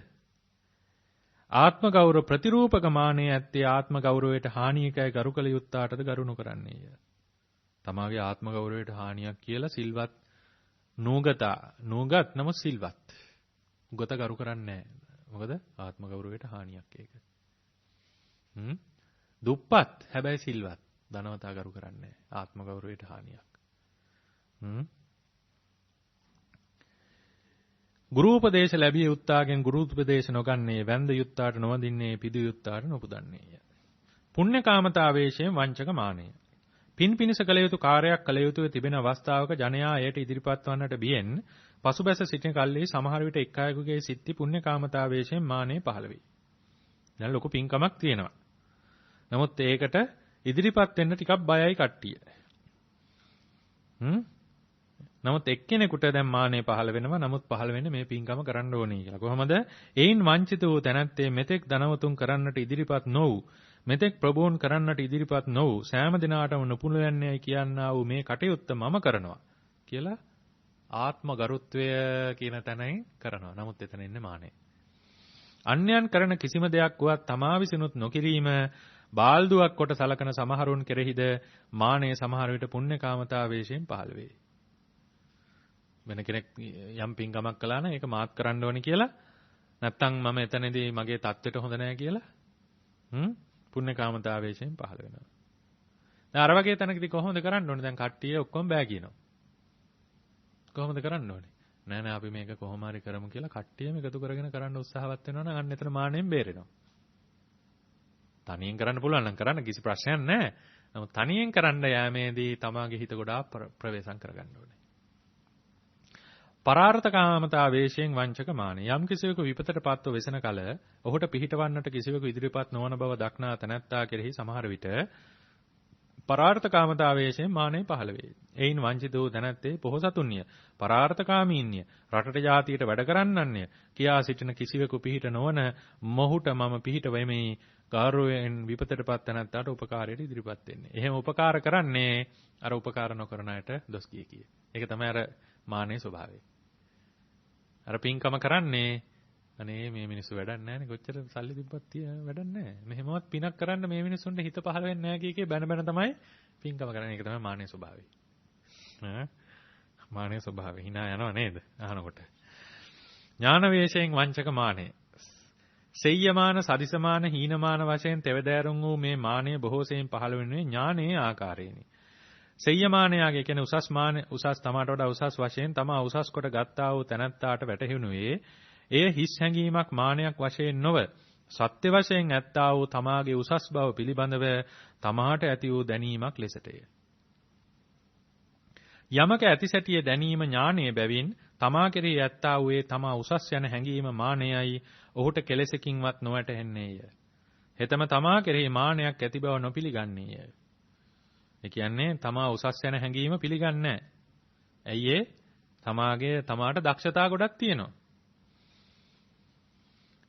ආත්ම ගෞරව ප්‍රතිරූපක මානයේ ඇත්තේ ආත්ම ගෞරවයට හානියකයි ගරු කළ යුත්තාටද ගරු නොකරන්නේය. තමාගේ ආත්ම ගෞරවයට හානියක් කියලා සිල්වත් නූගත් නම සිල්වත්. උගත ගරු කරන්නේ නැහැ. මොකද ආත්ම ගෞරවයට හානියක් ඒක. දුප්පත් හැබැයි සිල්වත්. ධනවතා ගරු කරන්නේ නැහැ. ආත්ම ගෞරවයට හානියක්. ගුරු උපදේශ ලැබිය යුත්තාගෙන් ගුරු උපදේශ නොගන්නේ, වැන්ද යුත්තාට නොවදින්නේ, පිදු යුත්තාට නොපුදන්නේය. පුණ්‍යකාමතාවේශයෙන් වංචක මානය. පින් පිනිස කළ යුතු කාර්යයක් කළ යුතුව තිබෙන අවස්ථාවක ජනයා එයට ඉදිරිපත් වන්නට බියෙන් පසුබැස සිටින කල්හි සමහර විට එක් අයෙකුගේ සිත්ති පුණ්‍යකාමතාවේශයෙන් මානෙ පහළ වේ. දැන් ලොකු පින්කමක් තියෙනවා. නමුත් ඒකට ඉදිරිපත් වෙන්න ටිකක් බයයි කට්ටිය. නමුත් එක්කෙනෙකුට දැන් මානෙ පහළ වෙනවා. නමුත් පහළ වෙන්නේ මේ පින්කම කරන්න ඕනේ කියලා. කොහොමද? එයින් වංචිත වූ තැනැත්තේ මෙතෙක් ධනවතුන් කරන්නට ඉදිරිපත් නොවූ, මෙතෙක් ප්‍රභූන් කරන්නට ඉදිරිපත් නොවූ, සෑම දිනාටම නුපුලයන්නේ කියනා වූ මේ කටයුත්ත මම කරනවා කියලා ආත්ම ගරුත්වය කියන තැනයි කරනවා. නමුත් එතන ඉන්නේ මානෙ. අන්‍යයන් කරන කිසිම දෙයක් වුවත් තමා විසිනුත් නොකිරීම බාල්දුවක් කොට සලකන සමහරුන් කෙරෙහිද මානෙ සමහර විට පුණ්‍යකාමතාවේශයෙන් පහළ වේ. වෙන කෙනෙක් යම් පින්කමක් කළා නම් ඒක මාත් කරන්න ඕනේ කියලා, නැත්තම් මම එතනදී මගේ தත්වෙට හොඳ නැහැ කියලා පුණ්‍යකාමතාවේශයෙන් පහළ වෙනවා. දැන් අර වගේ තැනකදී කොහොමද කරන්න ඕනේ? දැන් කට්ටිය ඔක්කොම බෑ කියනවා. කොහොමද කරන්න ඕනේ? නෑ නෑ අපි මේක කොහොම හරි කරමු කියලා කට්ටියම එකතු කරගෙන කරන්න උත්සාහවත් වෙනවා නම් අන්න එතන මානෙන් බේරෙනවා. තනියෙන් කරන්න පුළුවන් නම් කරන්න කිසි ප්‍රශ්නයක් නැහැ. නමුත් තනියෙන් කරන්න යෑමේදී තමාගේ හිත ගොඩාක් ප්‍රවේශම් කරගන්න ඕනේ. පරාර්ථකාමතාවේශයෙන් වංචක මානෙ. යම් කිසිවෙකු විපතටපත්ව වෙසෙන කල ඔහුට පිහිටවන්නට කිසිවෙකු ඉදිරිපත් නොවන බව දක්නා තැනැත්තා කෙරෙහි සමහර විට පරාර්ථකාමතාවේශයෙන් මානෙ පහළ වේ. එයින් වංචිත වූ තැනැත්තේ පොහොසතුන්ය, පරාර්ථකාමීන්ය, රටට ජාතියට වැඩ කරන්නන්ය කියා සිටින කිසිවෙකු පිහිට නොවන මොහුට මම පිහිට වෙමි ගෞරවයෙන් විපතටපත් තැනැත්තාට උපකාරයට ඉදිරිපත් වෙන්නේ. එහෙම උපකාර කරන්නේ අර උපකාර නොකරන අයට දොස් කිය. ඒක තමයි අර මානෙ ස්වභාවය. අර පින්කම කරන්නේ අනේ මේ මිනිස්සු වැඩක් නැහැ නේ, කොච්චර සල්ලි තිබ්බත් වැඩක් නැහැ. මෙහෙමවත් පිනක් කරන්න මේ මිනිස්සුන්ට හිත පහළ වෙන්නේ නැහැ කීකේ බැන බැන තමයි පින්කම කරන්නේ. ඒක තමයි මානෙ ස්වභාවය. මානෙ ස්වභාවය hina යනවා නේද අහනකොට. ඥාන වේශයෙන් වංචක මානෙ. සෙය්‍යමාන, සදිසමාන, හීනමාන වශයෙන් තෙවදෑරුම් වූ මේ මානෙ බොහෝ සෙයින් පහළ වෙන්නේ ඥානයේ ආකාරයෙනි. සෙය්‍යමානයාගේ කියන්නේ උසස් තමාට වඩා උසස් වශයෙන් තමා උසස් කොට ගත්තා වූ තැනැත්තාට වැටහෙනුයේ එය හිස් හැඟීමක් මානයක් වශයෙන් නොව සත්‍ය වශයෙන් ඇත්තා වූ තමාගේ උසස් බව පිළිබඳව තමාට ඇති වූ දැනීමක් ලෙසටය. යමක ඇතිසැටියේ දැනීම ඥානයේ බැවින් තමා කෙරෙහි ඇත්තා වූ තමා උසස් යන හැඟීම මානයයි ඔහුට කෙලෙසකින්වත් නොවැටහෙන්නේය. හෙතම තමා කෙරෙහි මානයක් ඇති බව නොපිළිගන්නේය. ඒ කියන්නේ තමා උසස් යන හැඟීම පිළිගන්නේ නැහැ. ඇයි ඒ? තමාට දක්ෂතා ගොඩක් තියෙනවා.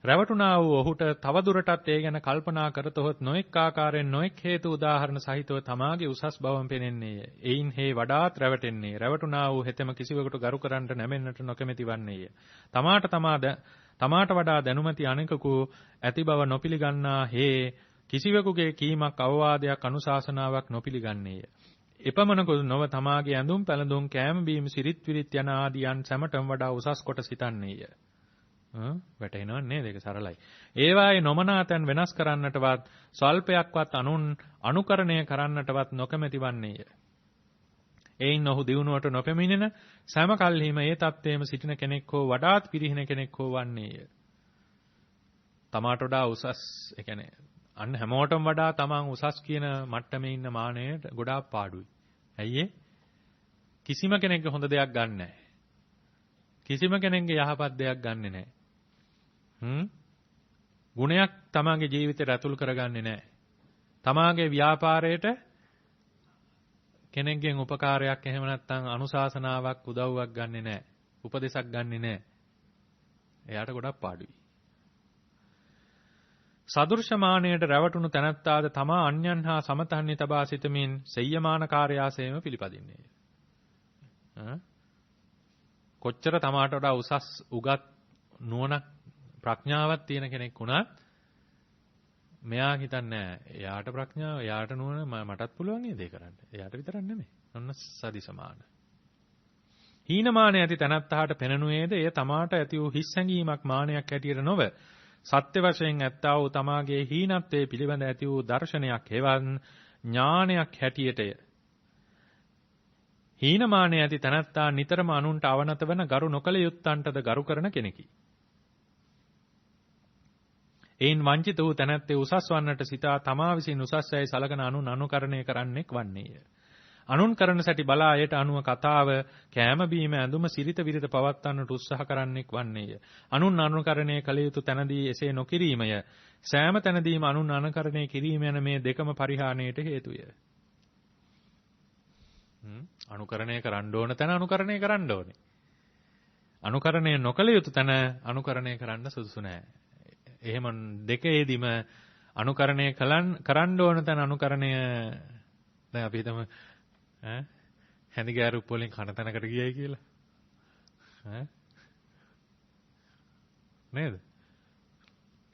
රැවටුණා වූ ඔහුට තවදුරටත් ඒ ගැන කල්පනා කරතොත් නොඑක් ආකාරයෙන් නොඑක් හේතු උදාහරණ සහිතව තමාගේ උසස් බවම පෙනෙන්නේය. එයින් හේ වඩාත් රැවටෙන්නේ. රැවටුණා වූ හෙතෙම කිසිවෙකුට ගරු කරන්නට නැමෙන්නට නොකමැති වන්නේය. තමාට වඩා දැනුමැති අනෙකකු ඇති බව නොපිළිගන්නා හේ කිසිවෙකුගේ කීමක් අවවාදයක් අනුශාසනාවක් නොපිළිගන්නේය. එපමණකුත් නොව තමාගේ ඇඳුම් පැළඳුම් කෑම බීම සිරිත් විරිත් යන ආදියන් සැමටම වඩා උසස් කොට සිතන්නේය. වැටෙනව නේද? ඒක සරලයි. ඒවායේ නොමනාතන් වෙනස් කරන්නටවත් ස්වල්පයක්වත් අනුකරණය කරන්නටවත් නොකමැති වන්නේය. එයින් ඔහු දියුණුවට නොපෙමිණෙන සෑම කල්හිම ඒ தත්ත්වයේම සිටින කෙනෙක් හෝ වඩාත් පිරිහින කෙනෙක් හෝ වන්නේය. තමාට වඩා උසස්, ඒ කියන්නේ අන්න හැමෝටම වඩා තමන් උසස් කියන මට්ටමේ ඉන්න මානයට ගොඩාක් පාඩුයි. ඇයි කිසිම කෙනෙක්ගේ හොඳ දෙයක් ගන්න නැහැ. කිසිම කෙනෙක්ගේ යහපත් දෙයක් ගන්නෙ නැහැ. ගුණයක් තමන්ගේ ජීවිතයට ඇතුල් කරගන්නේ නැහැ. තමාගේ ව්‍යාපාරයට කෙනෙක්ගෙන් උපකාරයක් එහෙම නැත්නම් අනුශාසනාවක් උදව්වක් ගන්නෙ නැහැ. උපදේශක් ගන්නෙ නැහැ. එයාට ගොඩක් පාඩුයි. සදෘශමානයට රැවටුණු තැනැත්තාද තමා අන්‍යයන් හා සමතන්නේ තබා සිටමින් සෙය්‍යමාන කාර්යාසයම පිළිපදින්නේය. කොච්චර තමාට වඩා උසස් උගත් නුවණක් ප්‍රඥාවක් තියෙන කෙනෙක් වුණත් මෙයා හිතන්නේ එයාට ප්‍රඥාව, එයාට නුවණ මටත් පුළුවන් නේද ඒ කරන්න. එයාට විතරක් නෙමෙයි. ඔන්න සදිසමාන. හීනමාන ඇති තනත්තාට පෙනෙනුයේද එය තමාට ඇති වූ හිස් හැඟීමක් මානයක් හැටියට නොව සත්‍ය වශයෙන් ඇත්තා වූ තමාගේ හීනත්වයේ පිළිබඳ ඇති වූ දර්ශනයක් හෙවත් ඥානයක් හැටියටය. හීනමාන ඇති තනත්තා නිතරම අනුන්ට අවනත වන ගරු නොකල යුත්තන්ටද ගරු කරන කෙනෙකි. එයින් වංචිත වූ තැනැත්තේ උසස් වන්නට සිතා තමා විසින් උසස් යයි සලකන අනුන් අනුකරණය කරන්නෙක් වන්නේය. අනුන් කරන සැටි බලා එයට අනුව කතාව, කෑම බීම ඇඳුම සිරිත විරිත පවත්වන්නට උත්සාහ කරන්නෙක් වන්නේය. අනුන් අනුකරණය කළ යුතු තැනදී එසේ නොකිරීමය. සෑම තැනදීම අනුන් අනුකරණය කිරීම යන මේ දෙකම පරිහානියට හේතුය. අනුකරණය කරන්න ඕන තැන අනුකරණය කරන්න ඕනේ. අනුකරණය නොකළ යුතු තැන අනුකරණය කරන්න සුදුසු නැහැ. එහෙම දෙකේදීම අනුකරණය කරන්න ඕන තැන අනුකරණය දැන් අපි හිතමු හැඳි ගෑරුප් වලින් කන තැනකට ගියයි කියලා. නේද?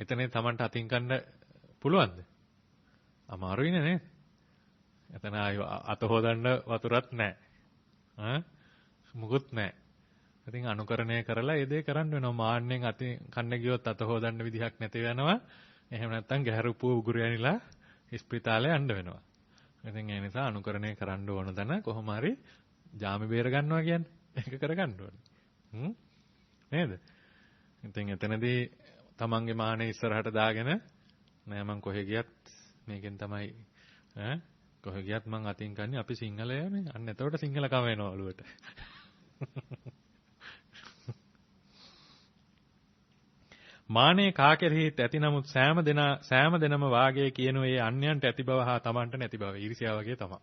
එතනේ Tamanට අතින් කන්න පුළුවන්ද? අමාරුයිනේ නේද? එතන අත හොදන්න වතුරක් නැහැ. මුකුත් නැහැ. ඉතින් අනුකරණය කරලා ඒ දේ කරන්න වෙනවා. මාන්නෙන් අතින් කන්න ගියොත් අත හොදන්න විදිහක් නැති වෙනවා. එහෙම නැත්නම් ගැහරුප්පු උගුරු ඇනිලා ඉස්පිරිතාලේ යන්න වෙනවා. ඉතින් ඒ නිසා අනුකරණය කරන්න ඕන තැන කොහොම හරි ජාමි බේර ගන්නවා කියන්නේ ඒක කරගන්න ඕනේ. නේද? ඉතින් එතනදී තමන්ගේ මානෙ ඉස්සරහට දාගෙන නෑ මං කොහෙ ගියත් මේකෙන් තමයි කොහෙ ගියත් මං අතින් කන්නේ අපි සිංහලයනේ. අන්න එතකොට සිංහලකම එනවා ඔළුවට. මානේ කා කෙරෙහිත් ඇති නමුත් සෑම දෙනම වාගේ කියනුවේ අන්‍යයන්ට ඇති බව හා තමන්ට නැති බව ඊර්ෂ්‍යාව වගේ තමයි.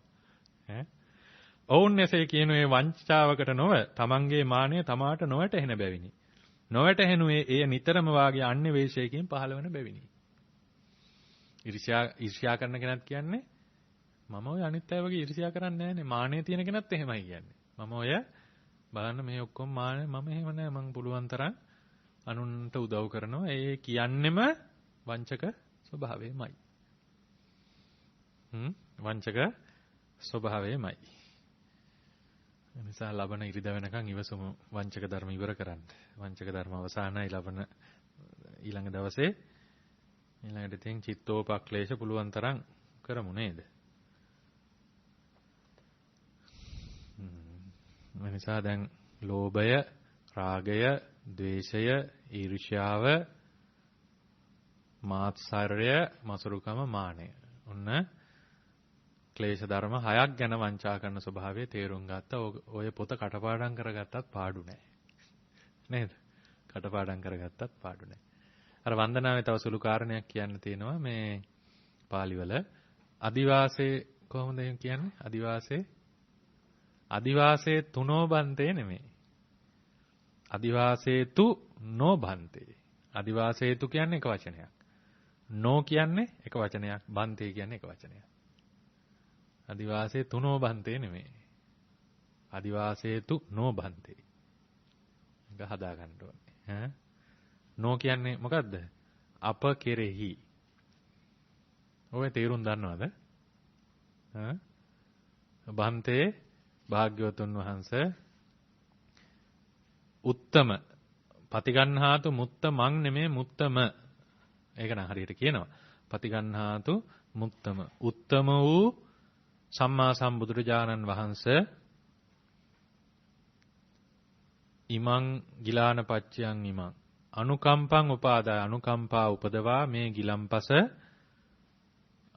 ඔවුන් එසේ කියනුවේ වංචාවකට නොව තමන්ගේ මානය තමාට නොවැටහෙන බැවිනි. නොවැටහෙනුවේ එය නිතරම වාගේ අන්‍ය වේශයකින් පහළ වන බැවිනි. ඊර්ෂ්‍යා කරන කෙනත් කියන්නේ මම ඔය අනිත් අය වගේ ඊර්ෂ්‍යා කරන්නේ නැහනේ. මානෙ තියෙන කෙනත් එහෙමයි කියන්නේ. මම ඔය බලන්න මේ ඔක්කොම මානෙ මම එහෙම නැහැ. මං පුළුවන් තරම් අනුන්ට උදව් කරනවා. ඒ කියන්නෙම වංචක ස්වභාවයමයි. වංචක ස්වභාවයමයි. එනිසා ලබන ඉරිදා වෙනකන් ඉවසමු වංචක ධර්ම ඉවර කරන්න. වංචක ධර්ම අවසానයි ලබන ඊළඟ දවසේ ඊළඟට තින් චිත්තෝපක්ලේශ පුළුවන් තරම් කරමු නේද? ඒ නිසා දැන් ලෝභය, රාගය, ද්වේෂය, ඊර්ෂ්‍යාව, මාත්සර්ය, මසුරුකම, මානය. ඔන්න ක්ලේශ ධර්ම 6ක් ගැන වංචා කරන ස්වභාවය තේරුම් ගත්තා. ඔය පොත කටපාඩම් කරගත්තත් පාඩු නෑ. නේද? කටපාඩම් කරගත්තත් පාඩු නෑ. අර වන්දනාවේ තව සුළු කාරණයක් කියන්න තියෙනවා මේ පාලි වල අදිවාසේ කොහොමද කියන්නේ? අදිවාසේ තුනෝ බන්තේ නෙමෙයි. අදිවාසේතු නොබන්තේ. අදිවාසේතු කියන්නේ එක වචනයක්. නෝ කියන්නේ එක වචනයක්. බන්තේ කියන්නේ එක වචනයක්. අදිවාසේ තුනෝ බන්තේ නෙමෙයි. අදිවාසේතු නොබන්තේ. එක හදා ගන්න ඕනේ. ඈ නෝ කියන්නේ මොකද්ද? අප කෙරෙහි. ඔය තේරුම් දන්නවද? බන්තේ භාග්‍යවතුන් වහන්සේ උත්තම පතිගන්හාතු මුත්තමං නෙමේ මුත්තම. ඒක නම් හරියට කියනවා. පතිගන්හාතු මුත්තම. උත්තම වූ සම්මා සම්බුදුරජාණන් වහන්සේ ඉමං ගිලාන පච්චයන් ඉමං අනුකම්පං උපාදාය අනුකම්පා උපදවා මේ ගිලම්පස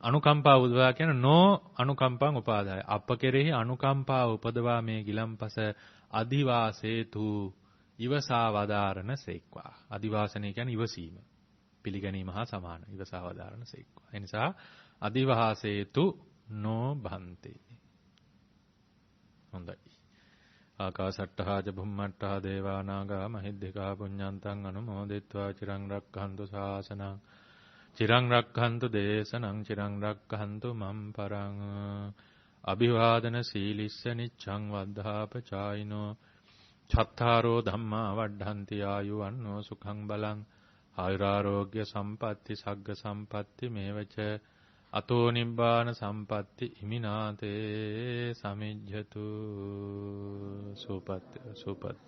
අනුකම්පා උපදවා කියන නෝ අනුකම්පං උපාදාය අප කෙරෙහි අනුකම්පා උපදවා මේ ගිලම්පස අදිවාසේතු ඉවසා වදාරණ සේක්වා. අදිවාසනය කියන්නේ ඉවසීම. පිළිගැනීම හා සමාන. ඉවසා වදාරණ සේක්වා. ඒ නිසා අදිවාසේතු නෝ භන්තේ. හොඳයි. ආකාසට්ඨා ච බුම්මට්ඨා දේවා නාග මහිද්దికා පුඤ්ඤන්තං අනුමෝදිත්වා චිරං රක්ඛන්තු ශාසනං චිරං රක්ඛන්තු දේශනං චිරං රක්ඛන්තු මම් පරං අභිවාදන සීලිස්ස නිච්ඡං වද්ධාපචායිනෝ චත්තාරෝ ධම්මා වඩ්ඩන්ති ආයුවන්නෝ සුඛං බලං ආයුරාෝග්‍ය සම්පatti සග්ග සම්පatti මේවච අතෝ නිබ්බාන සම්පatti ඉමිනාතේ සමිජ්ජතු සුපත්